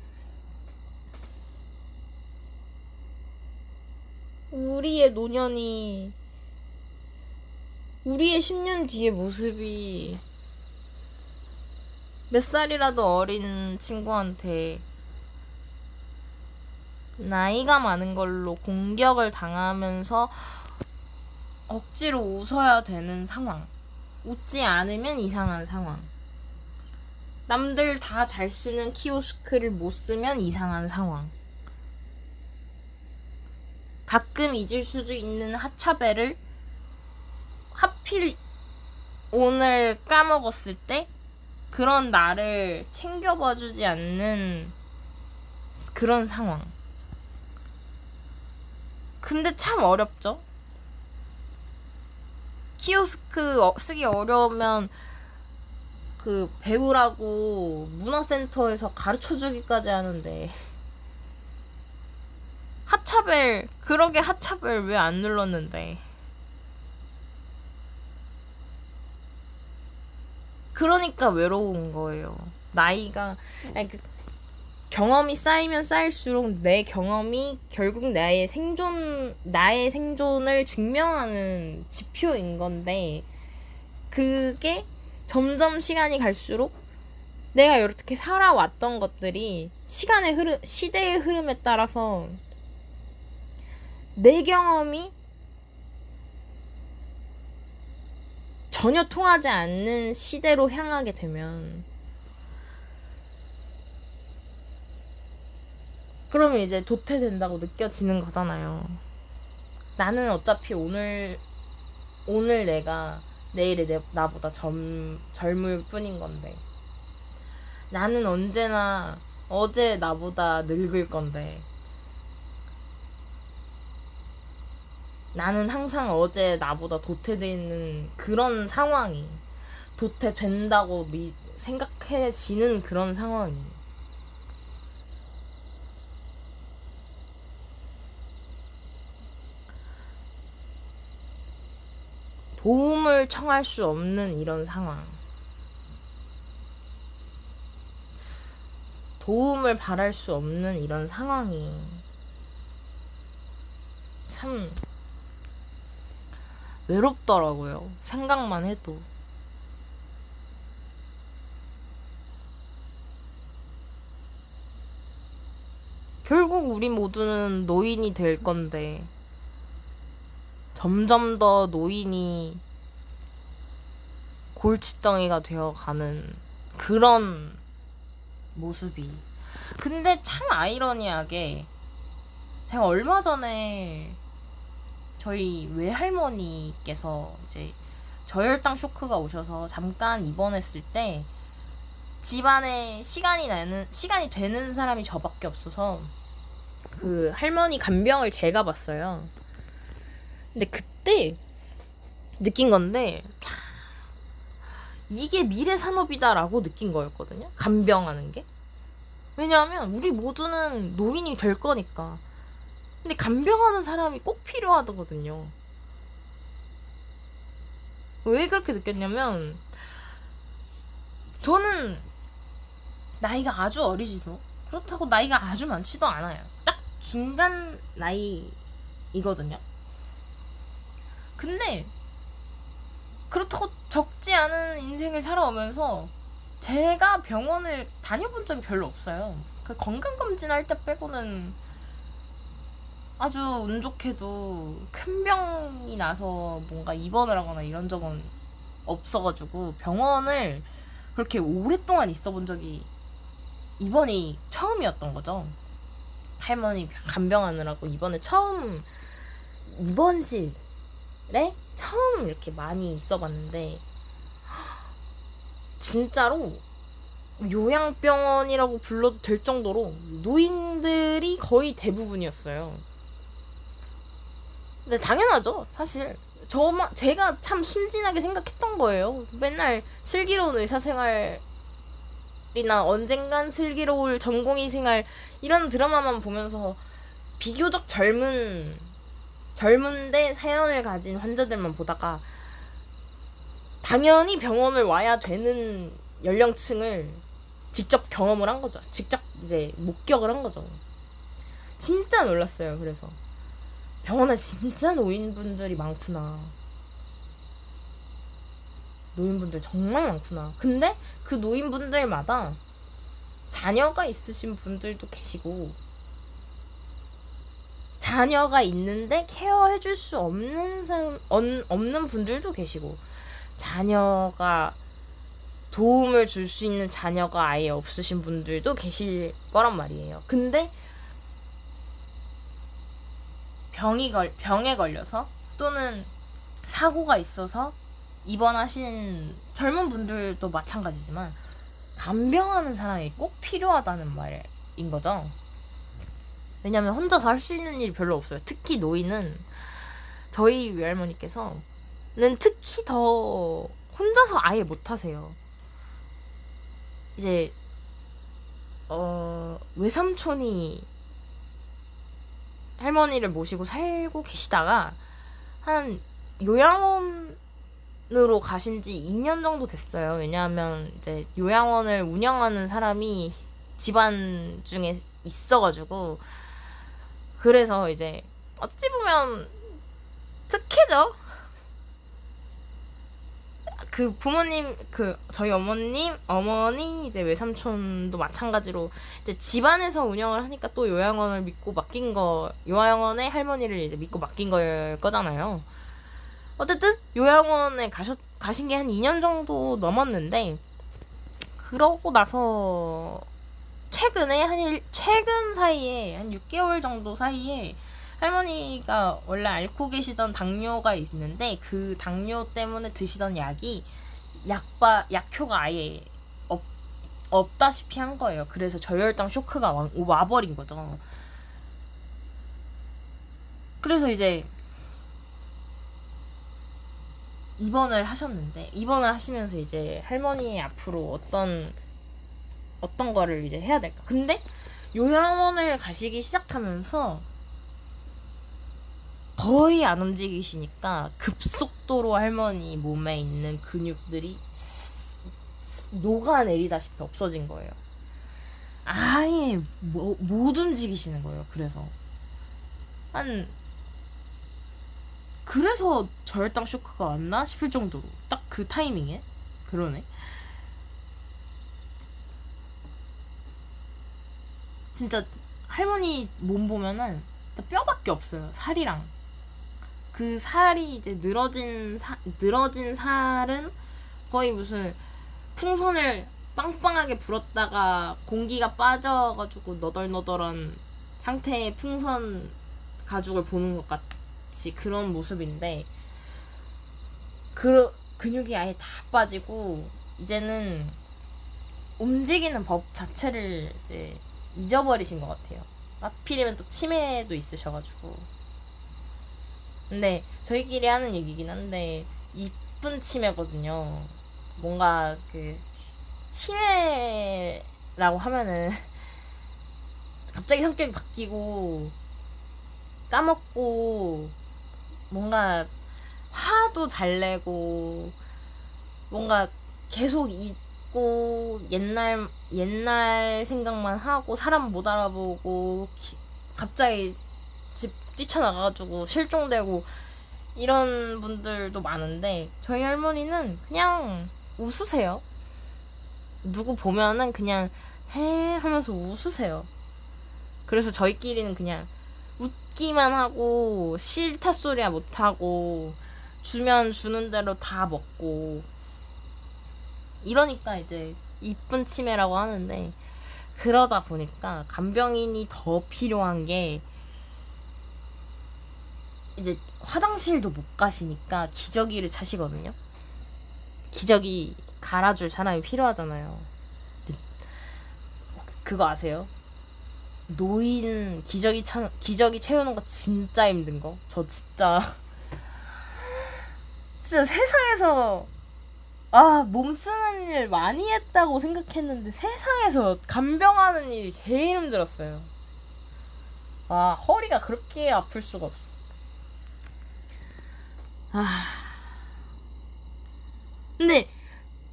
우리의 노년이, 우리의 10년 뒤의 모습이 몇 살이라도 어린 친구한테 나이가 많은 걸로 공격을 당하면서 억지로 웃어야 되는 상황. 웃지 않으면 이상한 상황. 남들 다 잘 쓰는 키오스크를 못 쓰면 이상한 상황. 가끔 잊을 수도 있는 하차벨을 하필 오늘 까먹었을 때 그런 나를 챙겨봐주지 않는 그런 상황. 근데 참 어렵죠? 키오스크 쓰기 어려우면 그 배우라고 문화센터에서 가르쳐주기까지 하는데 하차벨, 그러게 하차벨 왜 안 눌렀는데. 그러니까 외로운 거예요. 나이가, 경험이 쌓이면 쌓일수록 내 경험이 결국 나의 생존을 증명하는 지표인 건데, 그게 점점 시간이 갈수록 내가 이렇게 살아왔던 것들이 시대의 흐름에 따라서 내 경험이 전혀 통하지 않는 시대로 향하게 되면, 그러면 이제 도태된다고 느껴지는 거잖아요. 나는 어차피 오늘 내가 내일의 나보다 젊을 뿐인 건데, 나는 언제나 어제 나보다 늙을 건데, 나는 항상 어제 나보다 도태되는 그런 상황이, 도태된다고 생각해지는 그런 상황이, 도움을 청할 수 없는 이런 상황, 도움을 바랄 수 없는 이런 상황이 참 외롭더라고요. 생각만 해도. 결국 우리 모두는 노인이 될 건데, 점점 더 노인이 골칫덩이가 되어가는 그런 모습이. 근데 참 아이러니하게 제가 얼마 전에 저희 외할머니께서 이제 저혈당 쇼크가 오셔서 잠깐 입원했을 때 집안에 시간이 되는 사람이 저밖에 없어서 그 할머니 간병을 제가 봤어요. 근데 그때 느낀 건데, 참 이게 미래 산업이다라고 느낀 거였거든요. 간병하는 게. 왜냐하면 우리 모두는 노인이 될 거니까. 근데 간병하는 사람이 꼭 필요하거든요. 왜 그렇게 느꼈냐면, 저는 나이가 아주 어리지도, 그렇다고 나이가 아주 많지도 않아요. 딱 중간 나이이거든요. 근데 그렇다고 적지 않은 인생을 살아오면서 제가 병원을 다녀본 적이 별로 없어요. 그 건강검진 할 때 빼고는 아주 운 좋게도 큰 병이 나서 뭔가 입원을 하거나 이런 적은 없어가지고 병원을 그렇게 오랫동안 있어본 적이 이번이 처음이었던 거죠. 할머니 간병하느라고 이번에 처음 입원실에 처음 이렇게 많이 있어봤는데, 진짜로 요양병원이라고 불러도 될 정도로 노인들이 거의 대부분이었어요. 근데 당연하죠, 사실. 제가 참 순진하게 생각했던 거예요. 맨날 슬기로운 의사생활이나 언젠간 슬기로울 전공의 생활 이런 드라마만 보면서 비교적 젊은데 사연을 가진 환자들만 보다가 당연히 병원을 와야 되는 연령층을 직접 경험을 한 거죠. 직접 이제 목격을 한 거죠. 진짜 놀랐어요. 그래서 병원에 진짜 노인분들이 많구나. 노인분들 정말 많구나. 근데 그 노인분들마다 자녀가 있으신 분들도 계시고, 자녀가 있는데 케어해줄 수 없는 분들도 계시고, 자녀가 도움을 줄 수 있는 자녀가 아예 없으신 분들도 계실 거란 말이에요. 근데 병에 걸려서 또는 사고가 있어서 입원하신 젊은 분들도 마찬가지지만 간병하는 사람이 꼭 필요하다는 말인 거죠. 왜냐면 혼자서 할 수 있는 일이 별로 없어요. 특히 노인은, 저희 외할머니께서는 특히 더 혼자서 아예 못하세요. 이제 외삼촌이 할머니를 모시고 살고 계시다가 한 요양원으로 가신 지 2년 정도 됐어요. 왜냐하면 이제 요양원을 운영하는 사람이 집안 중에 있어가지고, 그래서 이제 어찌 보면 특혜죠. 그 부모님, 저희 어머니 이제 외삼촌도 마찬가지로 이제 집안에서 운영을 하니까 또 요양원을 믿고 맡긴 요양원에 할머니를 이제 믿고 맡긴 거잖아요. 어쨌든 요양원에 가신 게 한 2년 정도 넘었는데, 그러고 나서 최근 사이에 한 6개월 정도 사이에 할머니가 원래 앓고 계시던 당뇨가 있는데, 그 당뇨 때문에 드시던 약이 약효가 아예 없다시피 한 거예요. 그래서 저혈당 쇼크가 와버린 거죠. 그래서 이제 입원을 하셨는데, 입원을 하시면서 이제 할머니 앞으로 어떤 거를 이제 해야 될까. 근데 요양원을 가시기 시작하면서 거의 안 움직이시니까 급속도로 할머니 몸에 있는 근육들이 녹아내리다시피 없어진 거예요. 아예 못 움직이시는 거예요. 그래서 저혈당 쇼크가 왔나 싶을 정도로 딱 그 타이밍에. 그러네. 진짜 할머니 몸 보면은 뼈밖에 없어요. 살이랑. 그 살이 이제 늘어진 살은 거의 무슨 풍선을 빵빵하게 불었다가 공기가 빠져가지고 너덜너덜한 상태의 풍선 가죽을 보는 것 같이 그런 모습인데, 근육이 아예 다 빠지고 이제는 움직이는 법 자체를 이제 잊어버리신 것 같아요. 하필이면 또 치매도 있으셔가지고. 근데 저희끼리 하는 얘기긴 한데 이쁜 치매거든요. 뭔가 치매라고 하면은 갑자기 성격이 바뀌고 까먹고 뭔가 화도 잘 내고 뭔가 계속 잊고 옛날 생각만 하고 사람 못 알아보고 갑자기 집 뛰쳐나가가지고 실종되고 이런 분들도 많은데, 저희 할머니는 그냥 웃으세요. 누구 보면은 그냥 해 하면서 웃으세요. 그래서 저희끼리는 그냥 웃기만 하고 싫다 소리야 못하고 주면 주는 대로 다 먹고 이러니까 이제 이쁜 치매라고 하는데, 그러다 보니까 간병인이 더 필요한 게, 이제 화장실도 못 가시니까 기저귀를 차시거든요. 기저귀 갈아줄 사람이 필요하잖아요. 그거 아세요? 노인 기저귀 채우는 거 진짜 힘든 거. 저 진짜 세상에서 몸 쓰는 일 많이 했다고 생각했는데 세상에서 간병하는 일이 제일 힘들었어요. 허리가 그렇게 아플 수가 없어. 근데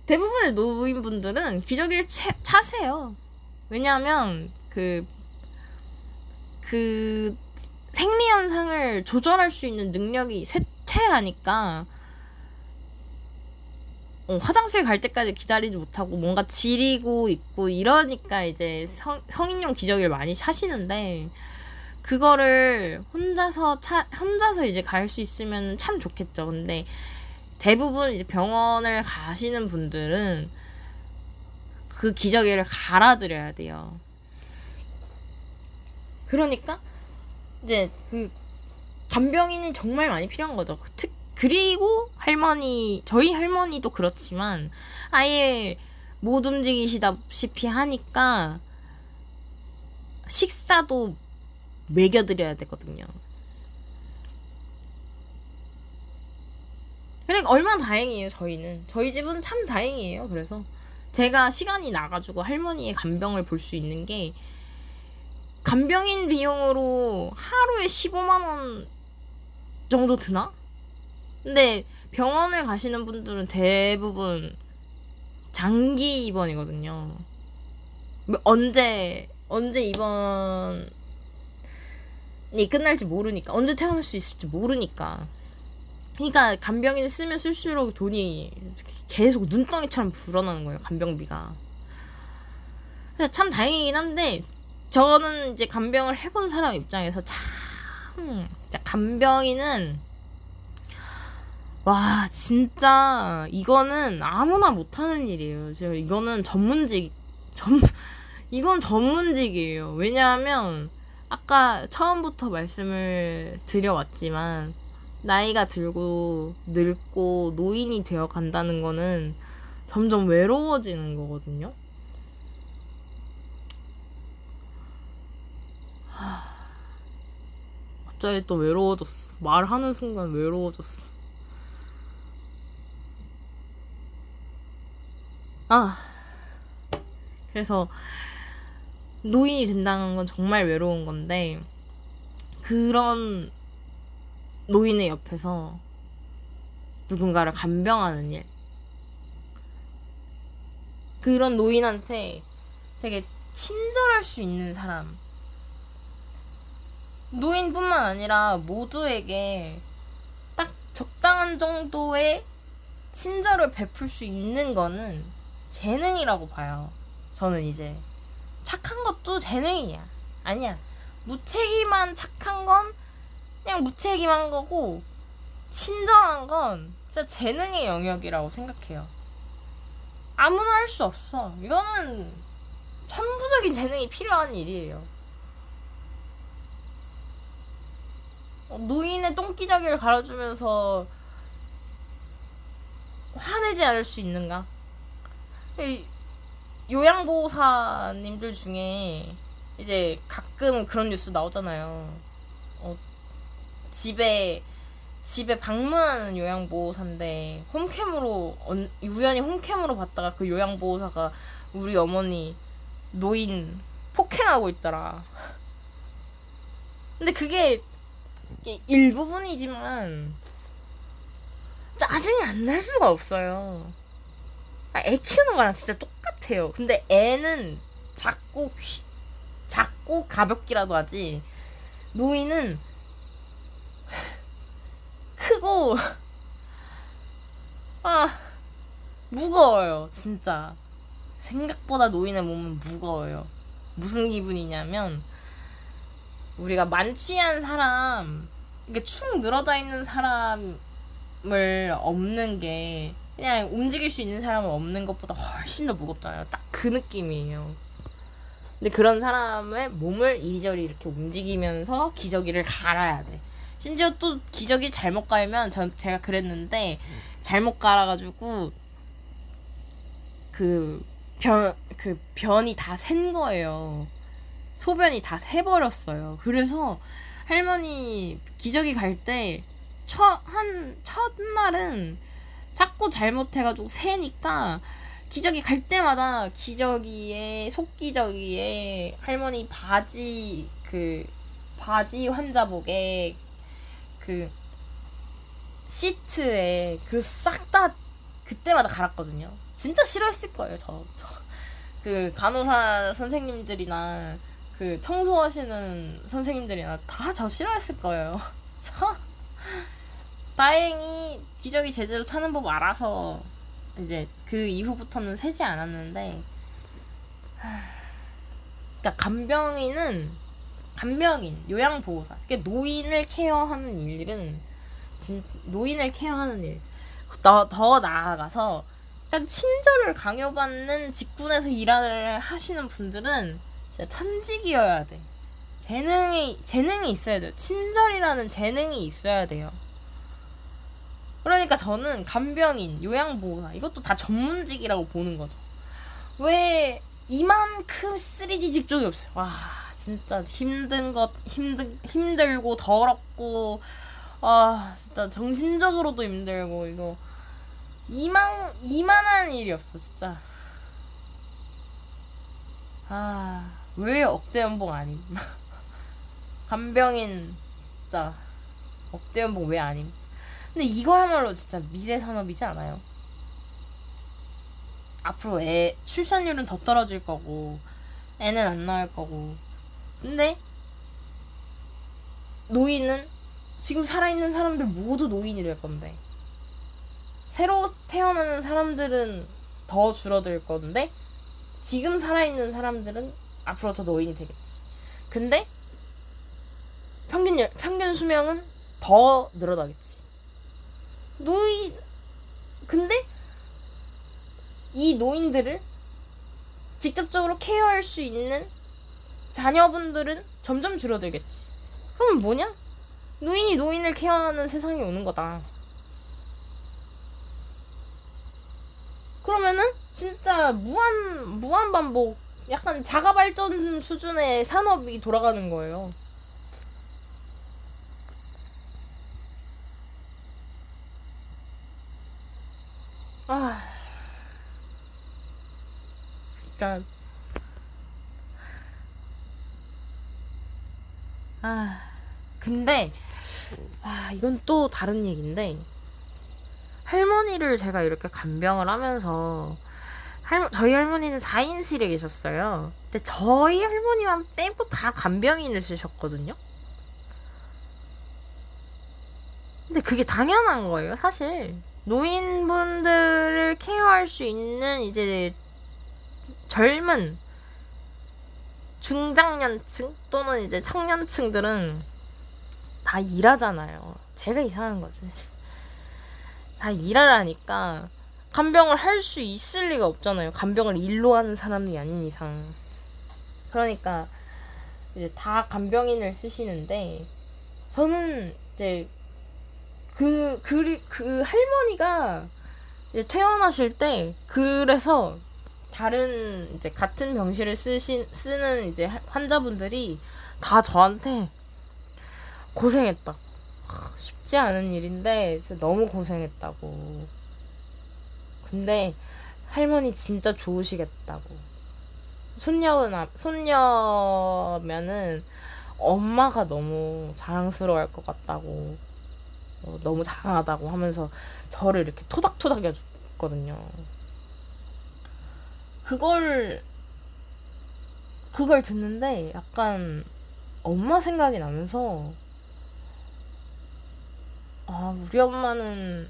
대부분의 노인분들은 기저귀를 차세요. 왜냐하면 그 생리 현상을 조절할 수 있는 능력이 쇠퇴하니까 화장실 갈 때까지 기다리지 못하고 뭔가 지리고 있고 이러니까 이제 성인용 기저귀를 많이 차시는데, 그거를 혼자서 이제 갈 수 있으면 참 좋겠죠. 근데 대부분 이제 병원을 가시는 분들은 그 기저귀를 갈아드려야 돼요. 그러니까 이제 그 간병인이 정말 많이 필요한 거죠. 그리고 저희 할머니도 그렇지만 아예 못 움직이시다시피 하니까 식사도 먹여드려야 되거든요. 그러니까 얼마나 다행이에요. 저희 집은 참 다행이에요. 그래서 제가 시간이 나가지고 할머니의 간병을 볼 수 있는 게, 간병인 비용으로 하루에 15만원 정도 드나? 근데 병원을 가시는 분들은 대부분 장기 입원이거든요. 언제 입원이 끝날지 모르니까, 언제 퇴원할 수 있을지 모르니까. 그러니까 간병인을 쓰면 쓸수록 돈이 계속 눈덩이처럼 불어나는 거예요, 간병비가. 그래서 참 다행이긴 한데, 저는 이제 간병을 해본 사람 입장에서 진짜 간병인은, 와, 진짜 이거는 아무나 못하는 일이에요. 이거는 이건 전문직이에요. 왜냐하면 아까 처음부터 말씀을 드려왔지만, 나이가 들고 늙고 노인이 되어 간다는 거는 점점 외로워지는 거거든요. 갑자기 또 외로워졌어. 말하는 순간 외로워졌어. 그래서 노인이 된다는 건 정말 외로운 건데, 그런 노인의 옆에서 누군가를 간병하는 일, 그런 노인한테 되게 친절할 수 있는 사람, 노인뿐만 아니라 모두에게 딱 적당한 정도의 친절을 베풀 수 있는 거는 재능이라고 봐요. 저는 이제 착한 것도 재능이야. 아니야, 무책임한 착한 건 그냥 무책임한 거고, 친절한 건 진짜 재능의 영역이라고 생각해요. 아무나 할 수 없어. 이거는 천부적인 재능이 필요한 일이에요. 노인의 똥기저귀를 갈아주면서 화내지 않을 수 있는가? 요양보호사님들 중에 이제 가끔 그런 뉴스 나오잖아요. 집에 방문하는 요양보호사인데 우연히 홈캠으로 봤다가 그 요양보호사가 우리 어머니 노인 폭행하고 있더라. 근데 그게 일부분이지만 짜증이 안 날 수가 없어요. 애 키우는 거랑 진짜 똑같아요. 근데 애는 작고 가볍기라도 하지, 노인은 크고 무거워요. 진짜 생각보다 노인의 몸은 무거워요. 무슨 기분이냐면, 우리가 만취한 사람, 이게 축 늘어져 있는 사람을 없는 게, 그냥 움직일 수 있는 사람을 없는 것보다 훨씬 더 무겁잖아요. 딱 그 느낌이에요. 근데 그런 사람의 몸을 이리저리 이렇게 움직이면서 기저귀를 갈아야 돼. 심지어 또 기저귀 잘못 갈면, 제가 그랬는데, 잘못 갈아가지고 변이 다 샌 거예요. 소변이 다 새버렸어요. 그래서 할머니 기저귀 갈 때 첫날은 자꾸 잘못해가지고 새니까, 기저귀 갈 때마다 속기저귀에 할머니 바지 환자복에 시트에 싹 다 그때마다 갈았거든요. 진짜 싫어했을 거예요. 그 간호사 선생님들이나 그 청소하시는 선생님들이나 다 저 싫어했을 거예요. 다행히 기저귀 제대로 차는 법 알아서 이제 그 이후부터는 새지 않았는데, 그러니까 간병인, 요양보호사, 그러니까 노인을 케어하는 일은 노인을 케어하는 일, 더 나아가서 약간 친절을 강요받는 직군에서 일을 하시는 분들은 진짜 천직이어야 돼. 재능이 있어야 돼요. 친절이라는 재능이 있어야 돼요. 그러니까 저는 간병인, 요양보호사 이것도 다 전문직이라고 보는 거죠. 왜 이만큼 3D 직종이 없어요. 와 진짜 힘들고 더럽고, 진짜 정신적으로도 힘들고, 이거 이만한 일이 없어 진짜. 왜 억대 연봉 아님? 간병인 진짜 억대 연봉 왜 아님? 근데 이거야말로 진짜 미래 산업이지 않아요? 앞으로 출산율은 더 떨어질 거고, 애는 안 나올 거고, 근데 노인은 지금 살아있는 사람들 모두 노인이 될 건데, 새로 태어나는 사람들은 더 줄어들 건데, 지금 살아있는 사람들은 앞으로 더 노인이 되겠지. 근데 평균 수명은 더 늘어나겠지. 근데 이 노인들을 직접적으로 케어할 수 있는 자녀분들은 점점 줄어들겠지. 그럼 뭐냐? 노인이 노인을 케어하는 세상이 오는 거다. 그러면은 진짜 무한 반복, 약간 자가 발전 수준의 산업이 돌아가는 거예요. 진짜 근데 이건 또 다른 얘기인데, 할머니를 제가 이렇게 간병을 하면서, 저희 할머니는 4인실에 계셨어요. 근데 저희 할머니만 빼고 다 간병인을 쓰셨거든요. 근데 그게 당연한 거예요, 사실. 노인분들을 케어할 수 있는 이제 젊은 중장년층 또는 이제 청년층들은 다 일하잖아요. 제가 이상한 거지. 다 일하라니까 간병을 할 수 있을 리가 없잖아요. 간병을 일로 하는 사람이 아닌 이상. 그러니까 이제 다 간병인을 쓰시는데, 저는 이제 그 할머니가 이제 퇴원하실 때, 그래서 다른 이제 같은 병실을 쓰는 이제 환자분들이 다 저한테 고생했다, 쉽지 않은 일인데 진짜 너무 고생했다고, 근데 할머니 진짜 좋으시겠다고, 손녀면은 엄마가 너무 자랑스러워할 것 같다고, 너무 잘하다고 하면서 저를 이렇게 토닥토닥 해줬거든요. 그걸 듣는데 약간 엄마 생각이 나면서, 우리 엄마는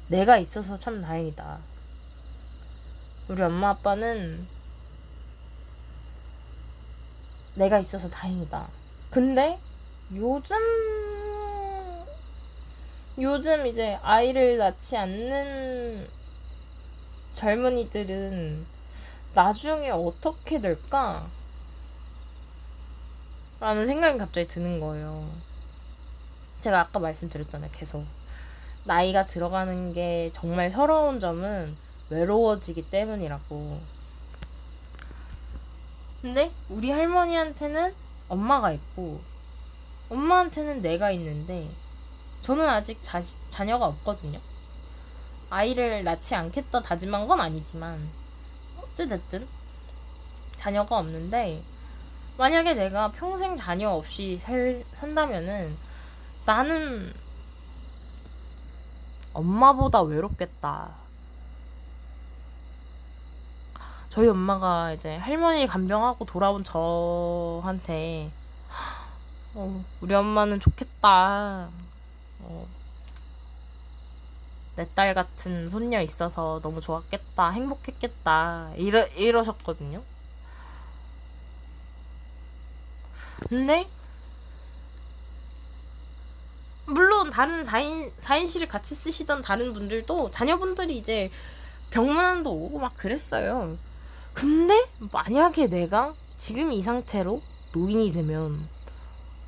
내가 있어서 참 다행이다. 우리 엄마 아빠는 내가 있어서 다행이다. 근데 요즘 이제 아이를 낳지 않는 젊은이들은 나중에 어떻게 될까? 라는 생각이 갑자기 드는 거예요. 제가 아까 말씀드렸잖아요. 계속 나이가 들어가는 게 정말 서러운 점은 외로워지기 때문이라고. 근데 우리 할머니한테는 엄마가 있고, 엄마한테는 내가 있는데, 저는 아직 자녀가 없거든요. 아이를 낳지 않겠다 다짐한 건 아니지만 어찌됐든 자녀가 없는데, 만약에 내가 평생 자녀 없이 산다면은 나는 엄마보다 외롭겠다. 저희 엄마가 이제 할머니 간병하고 돌아온 저한테 우리 엄마는 좋겠다. 내 딸 같은 손녀 있어서 너무 좋았겠다. 행복했겠다. 이러셨거든요. 근데 물론 다른 4인실을 같이 쓰시던 다른 분들도 자녀분들이 이제 병문안도 오고 막 그랬어요. 근데 만약에 내가 지금 이 상태로 노인이 되면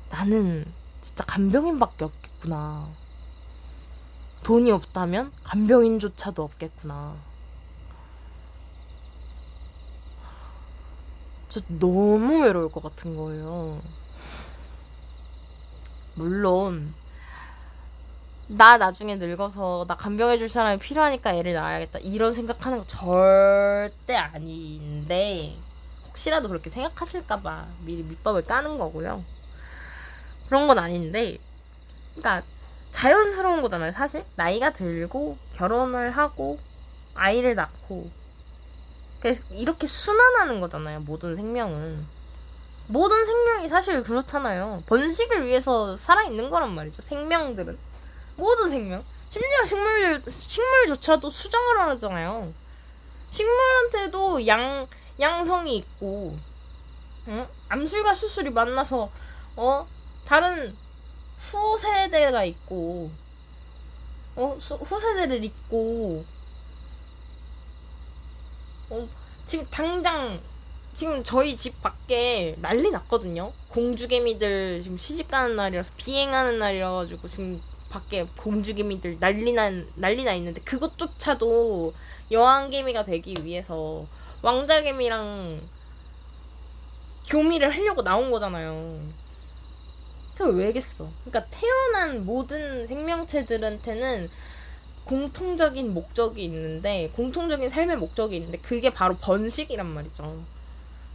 나는 진짜 간병인밖에 없겠구나. 돈이 없다면 간병인조차도 없겠구나. 진짜 너무 외로울 것 같은 거예요. 물론 나 나중에 늙어서 나 간병해줄 사람이 필요하니까 애를 낳아야겠다 이런 생각하는 거 절대 아닌데, 혹시라도 그렇게 생각하실까봐 미리 밑밥을 까는 거고요. 그런 건 아닌데, 그러니까 자연스러운 거잖아요. 사실 나이가 들고 결혼을 하고 아이를 낳고, 그래서 이렇게 순환하는 거잖아요. 모든 생명은, 모든 생명이 사실 그렇잖아요. 번식을 위해서 살아있는 거란 말이죠. 생명들은, 모든 생명, 심지어 식물조차도 수정을 하잖아요. 식물한테도 양성이 있고, 응? 암술과 수술이 만나서 다른 후세대가 있고, 후세대를 잇고, 지금 당장 지금 저희 집 밖에 난리 났거든요. 공주개미들 지금 시집가는 날이라서, 비행하는 날이라 가지고 지금 밖에 공주개미들 난리 나 있는데, 그것조차도 여왕개미가 되기 위해서 왕자개미랑 교미를 하려고 나온 거잖아요. 그게 왜겠어? 그러니까 태어난 모든 생명체들한테는 공통적인 목적이 있는데, 공통적인 삶의 목적이 있는데, 그게 바로 번식이란 말이죠.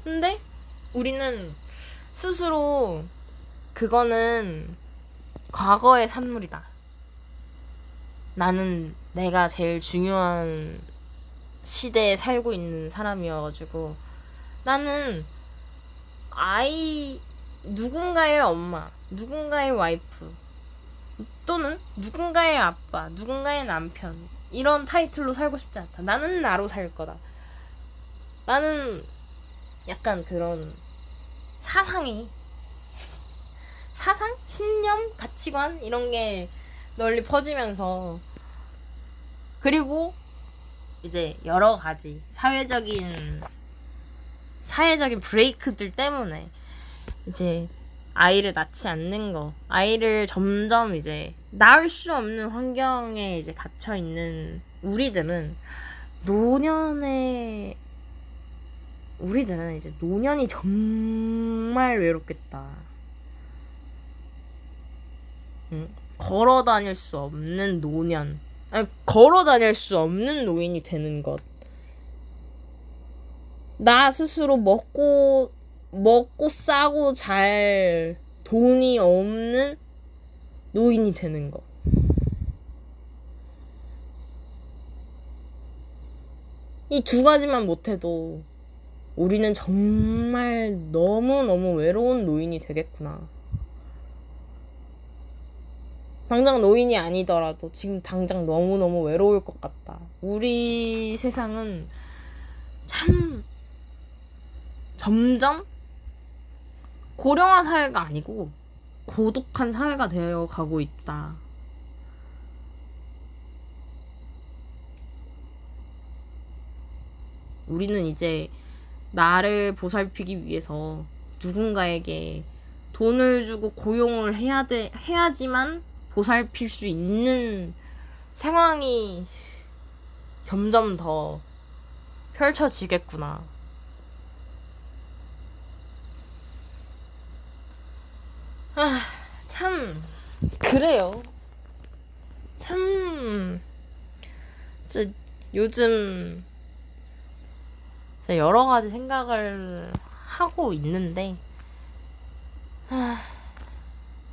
근데 우리는 스스로 그거는 과거의 산물이다, 나는 내가 제일 중요한 시대에 살고 있는 사람이어가지고, 나는 누군가의 엄마, 누군가의 와이프, 또는 누군가의 아빠, 누군가의 남편, 이런 타이틀로 살고 싶지 않다. 나는 나로 살 거다. 나는 약간 그런 사상, 신념, 가치관 이런 게 널리 퍼지면서, 그리고 이제 여러 가지 사회적인 브레이크들 때문에 이제 아이를 낳지 않는 거, 아이를 점점 이제 낳을 수 없는 환경에 이제 갇혀 있는 우리들은 이제 노년이 정말 외롭겠다. 응? 걸어 다닐 수 없는 노년, 걸어 다닐 수 없는 노인이 되는 것. 나 스스로 먹고 싸고 잘 돈이 없는 노인이 되는 것. 이 두 가지만 못해도 우리는 정말 너무너무 외로운 노인이 되겠구나. 당장 노인이 아니더라도 지금 당장 너무너무 외로울 것 같다. 우리 세상은 참 점점 고령화 사회가 아니고 고독한 사회가 되어 가고 있다. 우리는 이제 나를 보살피기 위해서 누군가에게 돈을 주고 고용을 해야지만 보살필 수 있는 상황이 점점 더 펼쳐지겠구나. 참 그래요. 참 진짜 요즘 여러 가지 생각을 하고 있는데,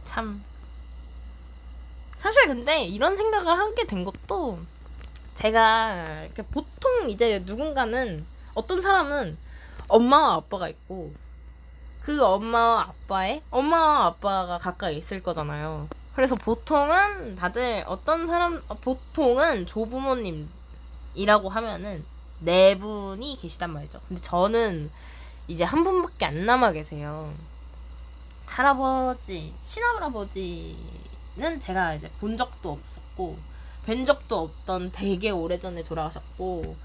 참 사실 근데 이런 생각을 하게 된 것도 제가 보통 이제 누군가는 어떤 사람은 엄마와 아빠가 있고 그 엄마와 아빠가 가까이 있을 거잖아요. 그래서 보통은 다들 보통은 조부모님이라고 하면은 네 분이 계시단 말이죠. 근데 저는 이제 한 분밖에 안 남아 계세요. 친할아버지는 제가 이제 본 적도 없었고 뵌 적도 없던 되게 오래전에 돌아가셨고,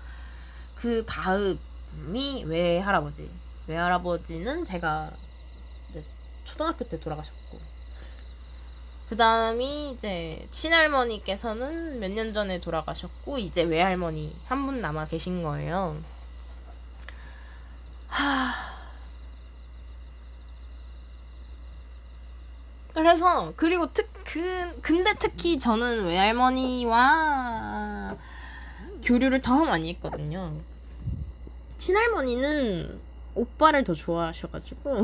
그 다음이 외할아버지는 제가 이제 초등학교 때 돌아가셨고, 그 다음이 이제 친할머니께서는 몇 년 전에 돌아가셨고, 이제 외할머니 한 분 남아 계신 거예요. 그래서 근데 특히 저는 외할머니와 교류를 더 많이 했거든요. 친할머니는 오빠를 더 좋아하셔가지고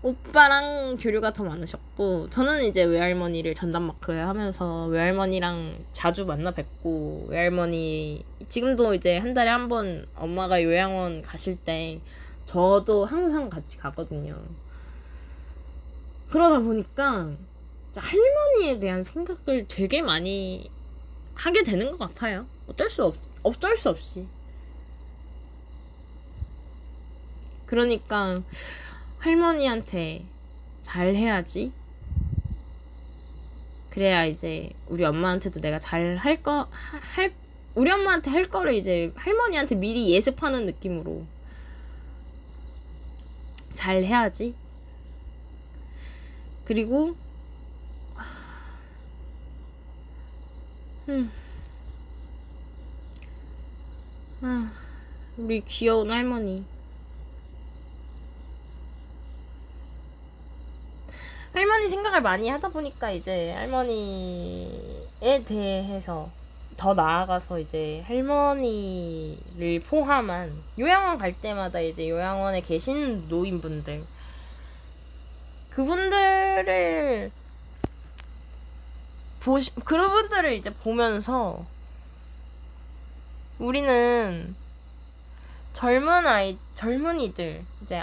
오빠랑 교류가 더 많으셨고, 저는 이제 외할머니를 전담마크 하면서 외할머니랑 자주 만나 뵙고, 외할머니 지금도 이제 한 달에 한 번 엄마가 요양원 가실 때 저도 항상 같이 가거든요. 그러다 보니까 할머니에 대한 생각을 되게 많이 하게 되는 것 같아요. 어쩔 수 없이. 그러니까 할머니한테 잘해야지. 그래야 이제 우리 엄마한테도 내가 우리 엄마한테 할 거를 이제 할머니한테 미리 예습하는 느낌으로 잘해야지. 그리고 우리 귀여운 할머니 생각을 많이 하다 보니까 이제 할머니에 대해서 더 나아가서 이제 할머니를 포함한 요양원 갈 때마다 이제 요양원에 계신 노인분들, 그분들을 이제 보면서 우리는 젊은이들, 이제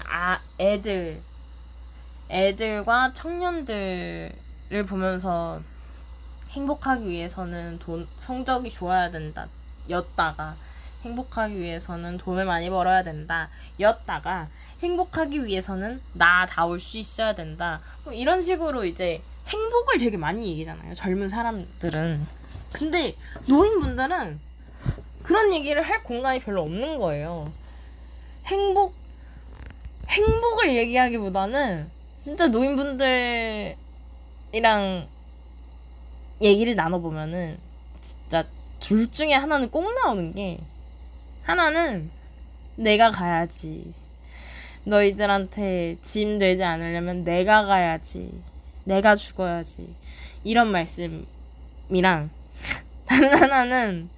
애들과 청년들을 보면서 행복하기 위해서는 성적이 좋아야 된다 였다가, 행복하기 위해서는 돈을 많이 벌어야 된다 였다가, 행복하기 위해서는 나다울 수 있어야 된다, 뭐 이런 식으로 이제 행복을 되게 많이 얘기잖아요, 젊은 사람들은. 근데 노인분들은 그런 얘기를 할 공간이 별로 없는 거예요. 행복을 얘기하기보다는 진짜 노인분들이랑 얘기를 나눠보면은 진짜 둘 중에 하나는 꼭 나오는 게, 하나는 내가 가야지, 너희들한테 짐 되지 않으려면 내가 가야지, 내가 죽어야지, 이런 말씀이랑, 다른 하나는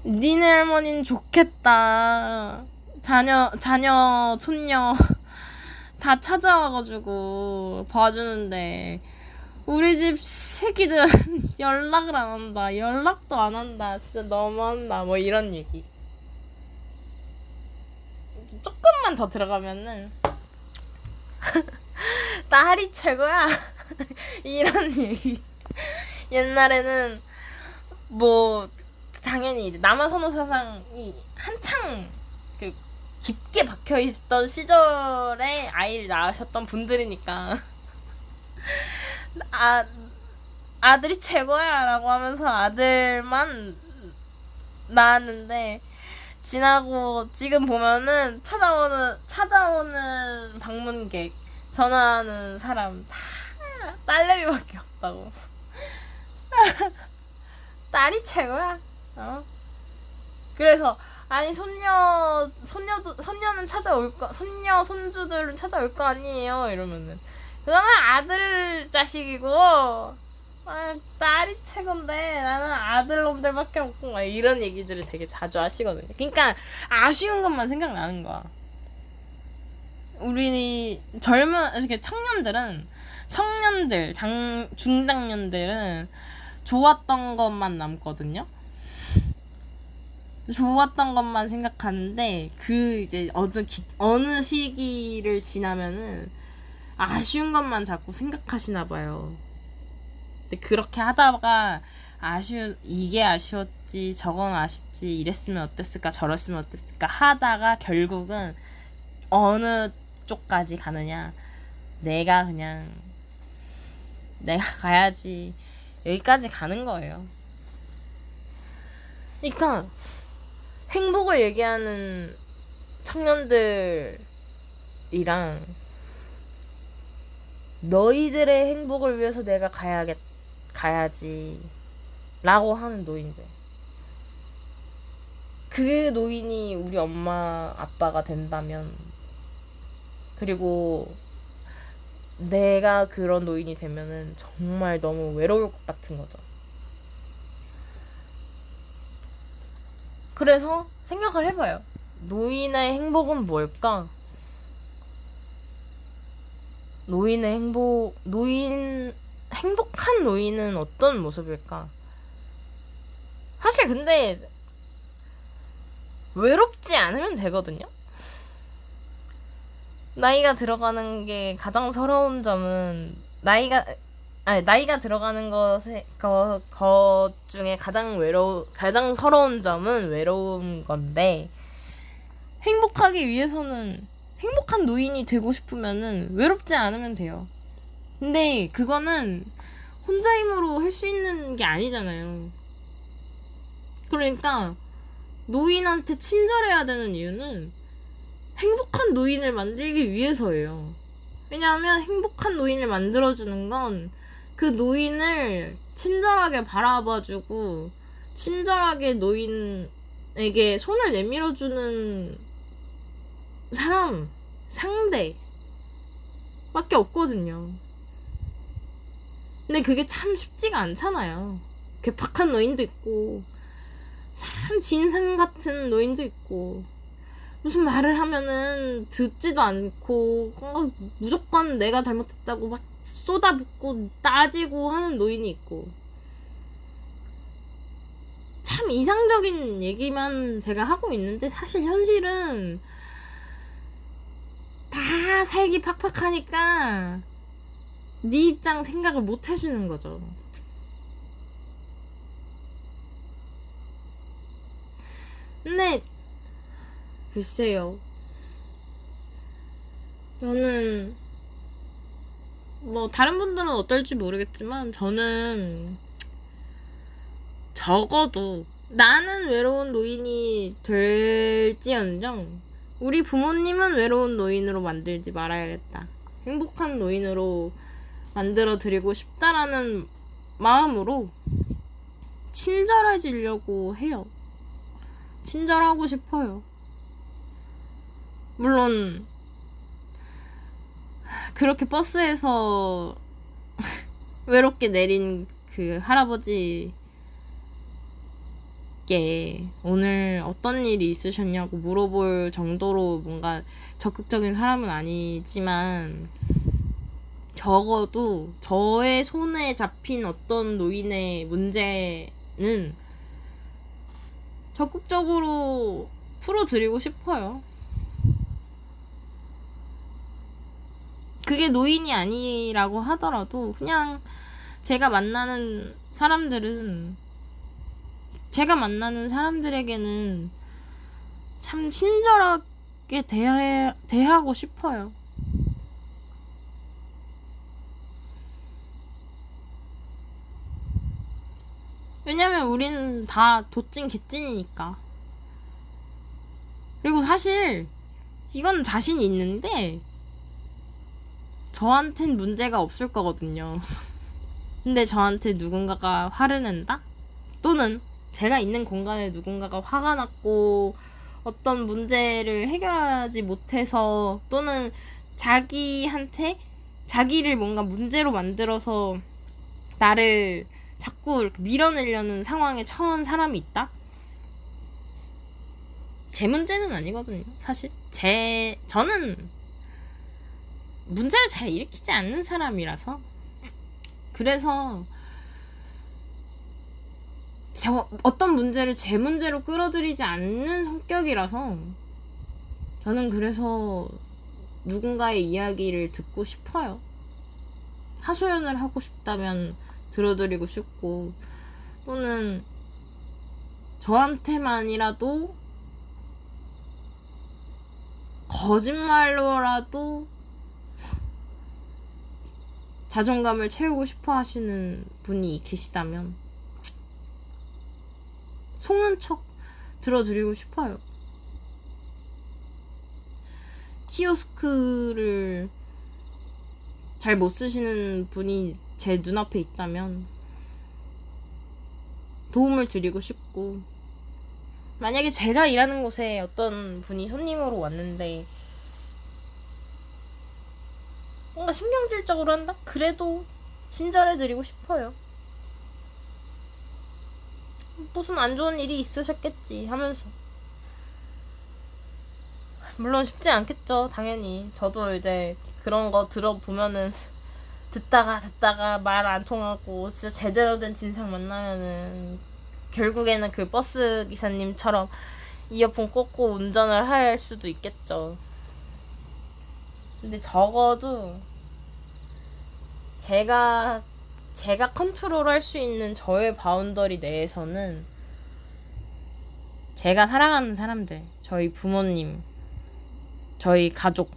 니네 할머니는 좋겠다, 자녀 손녀 다 찾아와가지고 봐주는데 우리 집 새끼들은 연락도 안 한다, 진짜 너무한다, 뭐 이런 얘기. 조금만 더 들어가면은 딸이 최고야 이런 얘기. 옛날에는 뭐 당연히 이제 남아선호 사상이 한창 깊게 박혀있던 시절에 아이를 낳으셨던 분들이니까 아들이 최고야 라고 하면서 아들만 낳았는데, 지금 보면은 찾아오는 방문객, 전화하는 사람 다 딸내미밖에 없다고. 딸이 최고야. 그래서 아니 손녀는 찾아올 거, 손주들은 찾아올 거 아니에요 이러면은, 그거는 아들 자식이고 딸이 최고인데 나는 아들놈들밖에 없고, 막 이런 얘기들을 되게 자주 하시거든요. 그러니까 아쉬운 것만 생각나는 거야. 우리 이렇게 청년들은 청년들, 중장년들은 좋았던 것만 남거든요. 좋았던 것만 생각하는데 이제 어느 시기를 지나면은 아쉬운 것만 자꾸 생각하시나 봐요. 근데 그렇게 하다가 이게 아쉬웠지, 저건 아쉽지, 이랬으면 어땠을까, 저랬으면 어땠을까 하다가 결국은 어느 쪽까지 가느냐, 내가 가야지, 여기까지 가는 거예요. 그러니까 행복을 얘기하는 청년들이랑 너희들의 행복을 위해서 내가 가야지 라고 하는 노인들, 그 노인이 우리 엄마 아빠가 된다면, 그리고 내가 그런 노인이 되면은 정말 너무 외로울 것 같은 거죠. 그래서 생각을 해봐요. 노인의 행복은 뭘까? 행복한 노인은 어떤 모습일까? 사실 근데 외롭지 않으면 되거든요. 나이가 들어가는 게 가장 서러운 점은 나이가 들어가는 것 중에 가장 서러운 점은 외로운 건데, 행복한 노인이 되고 싶으면은 외롭지 않으면 돼요. 근데 그거는 혼자 힘으로 할 수 있는 게 아니잖아요. 그러니까 노인한테 친절해야 되는 이유는 행복한 노인을 만들기 위해서예요. 왜냐하면 행복한 노인을 만들어주는 건 그 노인을 친절하게 바라봐주고 친절하게 노인에게 손을 내밀어주는 상대밖에 없거든요. 근데 그게 참 쉽지가 않잖아요. 괴팍한 노인도 있고 참 진상 같은 노인도 있고, 무슨 말을 하면은 듣지도 않고 무조건 내가 잘못했다고 막 쏟아붓고 따지고 하는 노인이 있고, 참 이상적인 얘기만 제가 하고 있는데 사실 현실은 다 살기 팍팍하니까 네 입장 생각을 못 해주는 거죠. 근데 글쎄요, 저는 다른 분들은 어떨지 모르겠지만 저는 적어도 나는 외로운 노인이 될지언정 우리 부모님은 외로운 노인으로 만들지 말아야겠다, 행복한 노인으로 만들어 드리고 싶다라는 마음으로 친절해지려고 해요. 친절하고 싶어요. 물론 그렇게 버스에서 외롭게 내린 그 할아버지께 오늘 어떤 일이 있으셨냐고 물어볼 정도로 뭔가 적극적인 사람은 아니지만, 적어도 저의 손에 잡힌 어떤 노인의 문제는 적극적으로 풀어드리고 싶어요. 그게 노인이 아니라고 하더라도 그냥 제가 만나는 사람들에게는 참 친절하게 대하고 싶어요. 왜냐면 우리는 다 도찐 개찐이니까. 그리고 사실 이건 자신이 있는데 저한텐 문제가 없을 거거든요. 근데 저한테 누군가가 화를 낸다? 또는 제가 있는 공간에 누군가가 화가 났고 어떤 문제를 해결하지 못해서, 또는 자기를 뭔가 문제로 만들어서 나를 자꾸 이렇게 밀어내려는 상황에 처한 사람이 있다? 제 문제는 아니거든요, 사실. 저는 문제를 잘 일으키지 않는 사람이라서, 그래서 어떤 문제를 제 문제로 끌어들이지 않는 성격이라서, 저는 그래서 누군가의 이야기를 듣고 싶어요. 하소연을 하고 싶다면 들어드리고 싶고, 또는 저한테만이라도 거짓말로라도 자존감을 채우고 싶어 하시는 분이 계시다면 속는 척 들어드리고 싶어요. 키오스크를 잘 못 쓰시는 분이 제 눈앞에 있다면 도움을 드리고 싶고, 만약에 제가 일하는 곳에 어떤 분이 손님으로 왔는데 뭔가 신경질적으로 한다? 그래도 친절해드리고 싶어요. 무슨 안 좋은 일이 있으셨겠지 하면서. 물론 쉽지 않겠죠, 당연히. 저도 이제 그런 거 들어보면은 듣다가 말 안 통하고 진짜 제대로 된 진상 만나면은 결국에는 그 버스 기사님처럼 이어폰 꽂고 운전을 할 수도 있겠죠. 근데 적어도 제가 컨트롤할 수 있는 저의 바운더리 내에서는 제가 사랑하는 사람들, 저희 부모님, 저희 가족,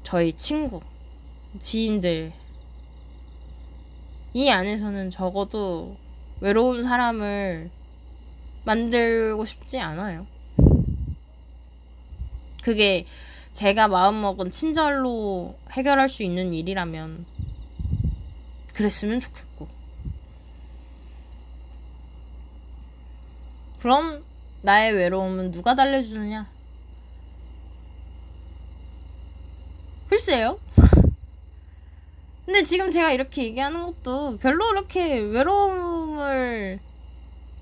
저희 친구, 지인들, 이 안에서는 적어도 외로운 사람을 만들고 싶지 않아요. 그게 제가 마음먹은 친절로 해결할 수 있는 일이라면 그랬으면 좋겠고. 그럼 나의 외로움은 누가 달래주느냐? 글쎄요. 근데 지금 제가 이렇게 얘기하는 것도 별로 그렇게 외로움을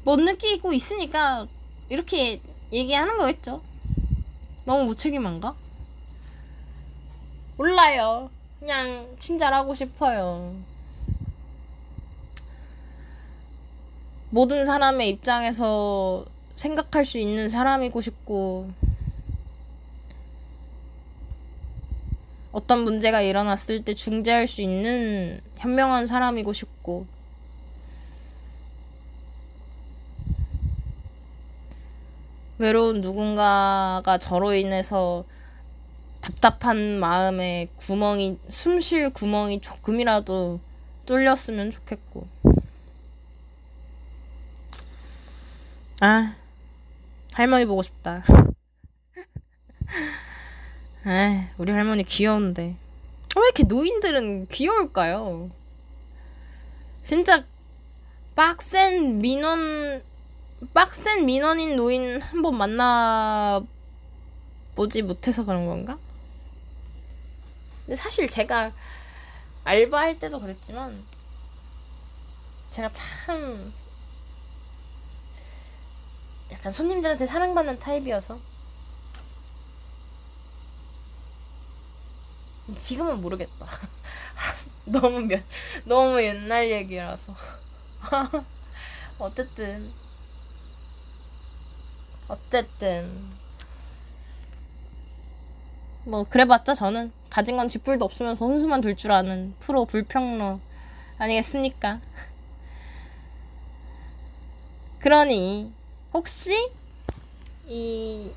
못 느끼고 있으니까 이렇게 얘기하는 거겠죠. 너무 무책임한가? 몰라요. 그냥 친절하고 싶어요. 모든 사람의 입장에서 생각할 수 있는 사람이고 싶고, 어떤 문제가 일어났을 때 중재할 수 있는 현명한 사람이고 싶고, 외로운 누군가가 저로 인해서 답답한 마음에 숨쉴 구멍이 조금이라도 뚫렸으면 좋겠고. 아, 할머니 보고 싶다. 우리 할머니 귀여운데 왜 이렇게 노인들은 귀여울까요? 진짜 빡센 민원인 노인 한번 만나보지 못해서 그런 건가? 근데 사실 제가 알바할 때도 그랬지만 제가 참 약간 손님들한테 사랑받는 타입이어서, 지금은 모르겠다. 너무 옛날 얘기라서. 어쨌든 뭐 그래봤자 저는 가진 건 쥐뿔도 없으면서 혼수만 둘 줄 아는 프로 불평러 아니겠습니까? 그러니 혹시 이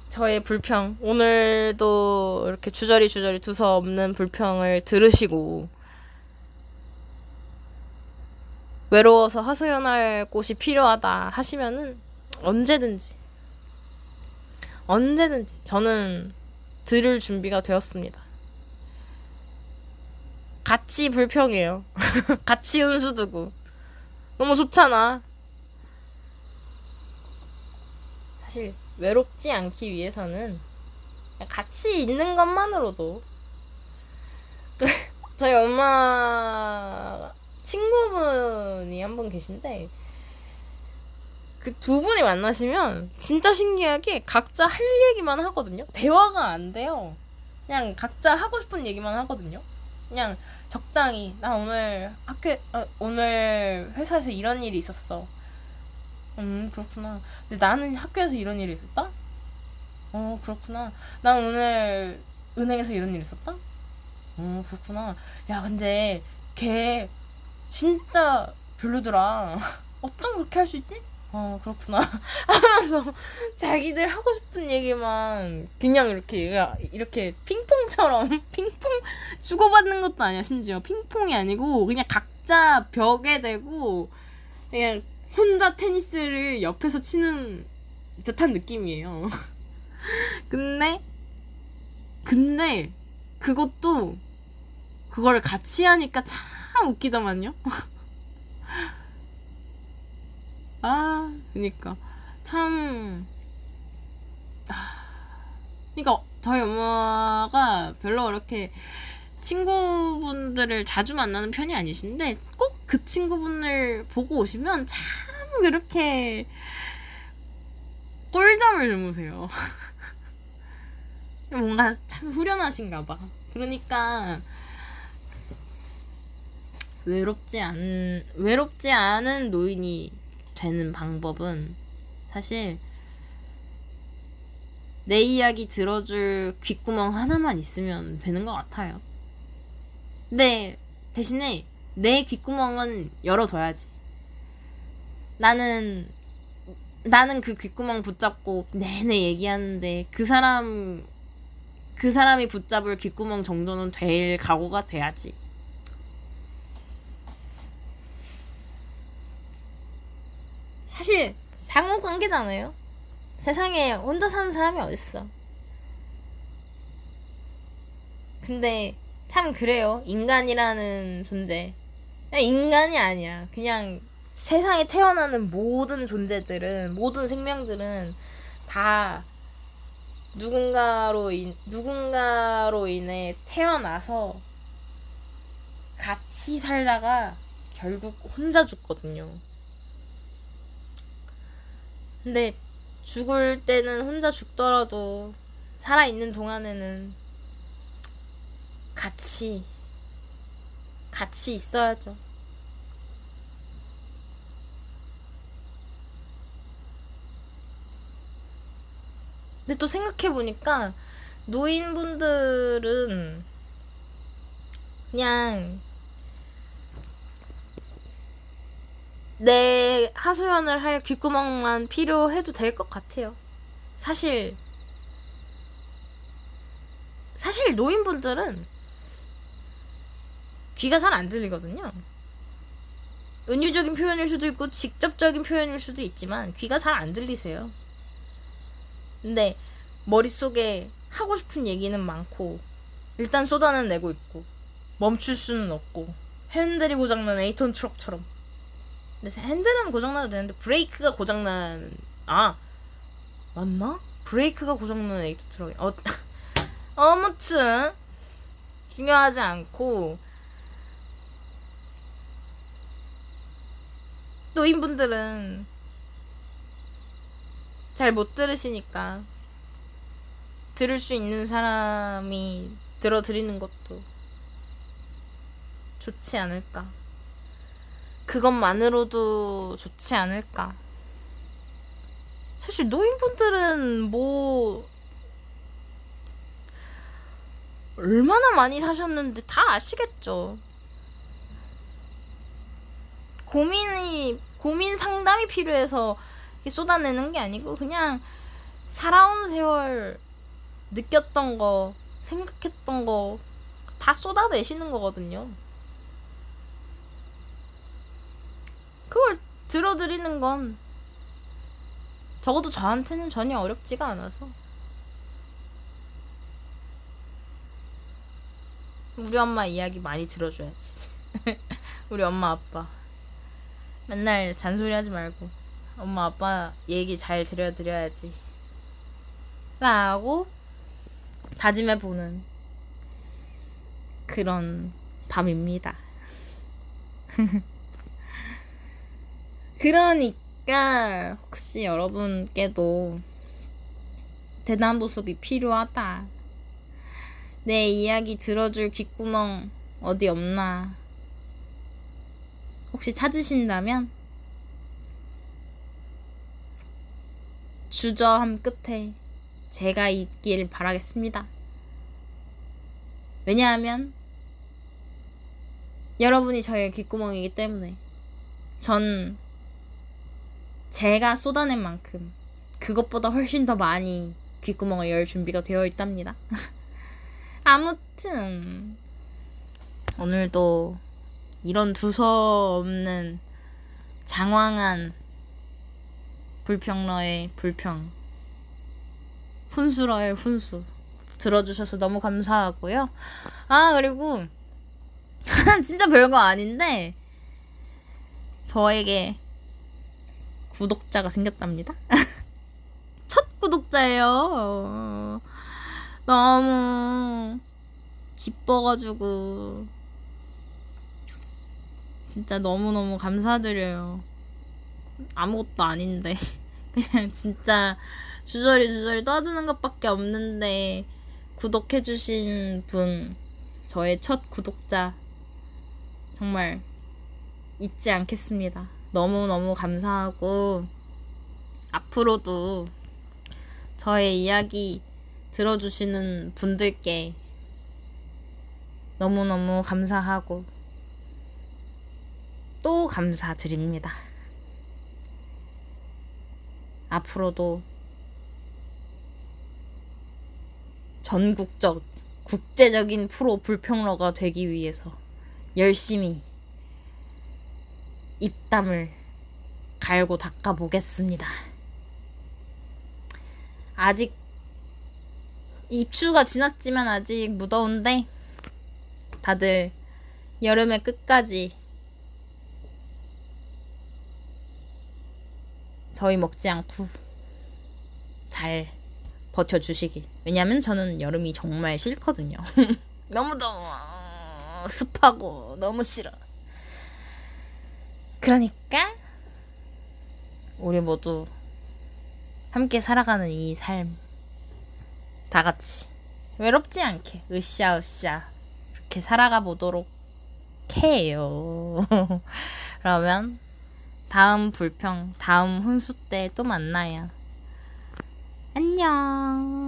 저의 불평, 오늘도 이렇게 주저리 두서없는 불평을 들으시고 외로워서 하소연할 곳이 필요하다 하시면은 언제든지 저는 들을 준비가 되었습니다. 같이 불평해요. 같이 운수 두고. 너무 좋잖아. 사실 외롭지 않기 위해서는 같이 있는 것만으로도. 저희 엄마 친구분이 한 분 계신데, 그 두 분이 만나시면 진짜 신기하게 각자 할 얘기만 하거든요. 대화가 안 돼요. 그냥 각자 하고 싶은 얘기만 하거든요. 그냥 적당히 나 오늘 오늘 회사에서 이런 일이 있었어. 그렇구나. 근데 나는 학교에서 이런 일이 있었다? 그렇구나. 난 오늘 은행에서 이런 일이 있었다? 그렇구나. 야, 근데 걔 진짜 별로더라. 어쩜 그렇게 할 수 있지? 그렇구나. 하면서 자기들 하고 싶은 얘기만 그냥 이렇게 핑퐁처럼 핑퐁 주고받는 것도 아니야. 심지어 핑퐁이 아니고 그냥 각자 벽에 대고 그냥 혼자 테니스를 옆에서 치는 듯한 느낌이에요. 근데 그것도 그거를 같이 하니까 참 웃기더만요. 그니까 참 그니까 저희 엄마가 별로 그렇게 친구분들을 자주 만나는 편이 아니신데 꼭 그 친구분을 보고 오시면 참 그렇게 꿀잠을 주무세요. 뭔가 참 후련하신가 봐. 그러니까 외롭지 않은 노인이 되는 방법은 사실 내 이야기 들어줄 귓구멍 하나만 있으면 되는 것 같아요. 근데 대신에 내 귓구멍은 열어둬야지. 나는 그 귓구멍 붙잡고 내내 얘기하는데 그 사람이 붙잡을 귓구멍 정도는 될 각오가 돼야지. 사실 상호관계잖아요. 세상에 혼자 사는 사람이 어딨어. 근데 참 그래요. 인간이라는 존재. 그냥 인간이 아니야. 그냥 세상에 태어나는 모든 존재들은, 모든 생명들은 다 누군가로 인해 태어나서 같이 살다가 결국 혼자 죽거든요. 근데 죽을 때는 혼자 죽더라도 살아있는 동안에는 같이 있어야죠. 근데 또 생각해보니까 노인분들은 그냥 내 하소연을 할 귓구멍만 필요해도 될 것 같아요. 사실 노인분들은 귀가 잘 안 들리거든요. 은유적인 표현일 수도 있고 직접적인 표현일 수도 있지만 귀가 잘 안 들리세요. 근데 머릿속에 하고 싶은 얘기는 많고 일단 쏟아는 내고 있고 멈출 수는 없고 핸들이 고장난 에이톤 트럭처럼. 근데 핸들은 고장나도 되는데 브레이크가 고장난 맞나? 브레이크가 고장난 에이톤 트럭이 아무튼 중요하지 않고 노인분들은 잘 못 들으시니까 들을 수 있는 사람이 들어드리는 것도 좋지 않을까. 그것만으로도 좋지 않을까. 사실 노인분들은 얼마나 많이 사셨는데 다 아시겠죠. 고민 상담이 필요해서 이렇게 쏟아내는 게 아니고 그냥 살아온 세월 느꼈던 거, 생각했던 거 다 쏟아내시는 거거든요. 그걸 들어드리는 건 적어도 저한테는 전혀 어렵지가 않아서. 우리 엄마 이야기 많이 들어줘야지. 우리 엄마 아빠 맨날 잔소리 하지 말고 엄마 아빠 얘기 잘 들려드려야지 라고 다짐해보는 그런 밤입니다. 그러니까 혹시 여러분께도 대담보습이 필요하다, 내 이야기 들어줄 귓구멍 어디 없나 혹시 찾으신다면 주저함 끝에 제가 있길 바라겠습니다. 왜냐하면 여러분이 저의 귓구멍이기 때문에 전 제가 쏟아낸 만큼 그것보다 훨씬 더 많이 귓구멍을 열 준비가 되어 있답니다. 아무튼 오늘도 이런 두서없는 장황한 불평러의 불평, 훈수러의 훈수 들어주셔서 너무 감사하고요. 아, 그리고 진짜 별거 아닌데 저에게 구독자가 생겼답니다. 첫 구독자예요. 너무 기뻐가지고 진짜 너무너무 감사드려요. 아무것도 아닌데 그냥 진짜 주저리 떠드는 것밖에 없는데 구독해주신 분, 저의 첫 구독자 정말 잊지 않겠습니다. 너무너무 감사하고 앞으로도 저의 이야기 들어주시는 분들께 너무너무 감사하고 또 감사드립니다. 앞으로도 전국적, 국제적인 프로 불평러가 되기 위해서 열심히 입담을 갈고 닦아보겠습니다. 아직 입추가 지났지만 아직 무더운데 다들 여름의 끝까지 더위 먹지 않고 잘 버텨주시길. 왜냐면 저는 여름이 정말 싫거든요. 너무 더워. 습하고 너무 싫어. 그러니까 우리 모두 함께 살아가는 이 삶 다같이 외롭지 않게 으쌰으쌰 이렇게 살아가 보도록 해요. 그러면 다음 불평, 다음 훈수 때 또 만나요. 안녕.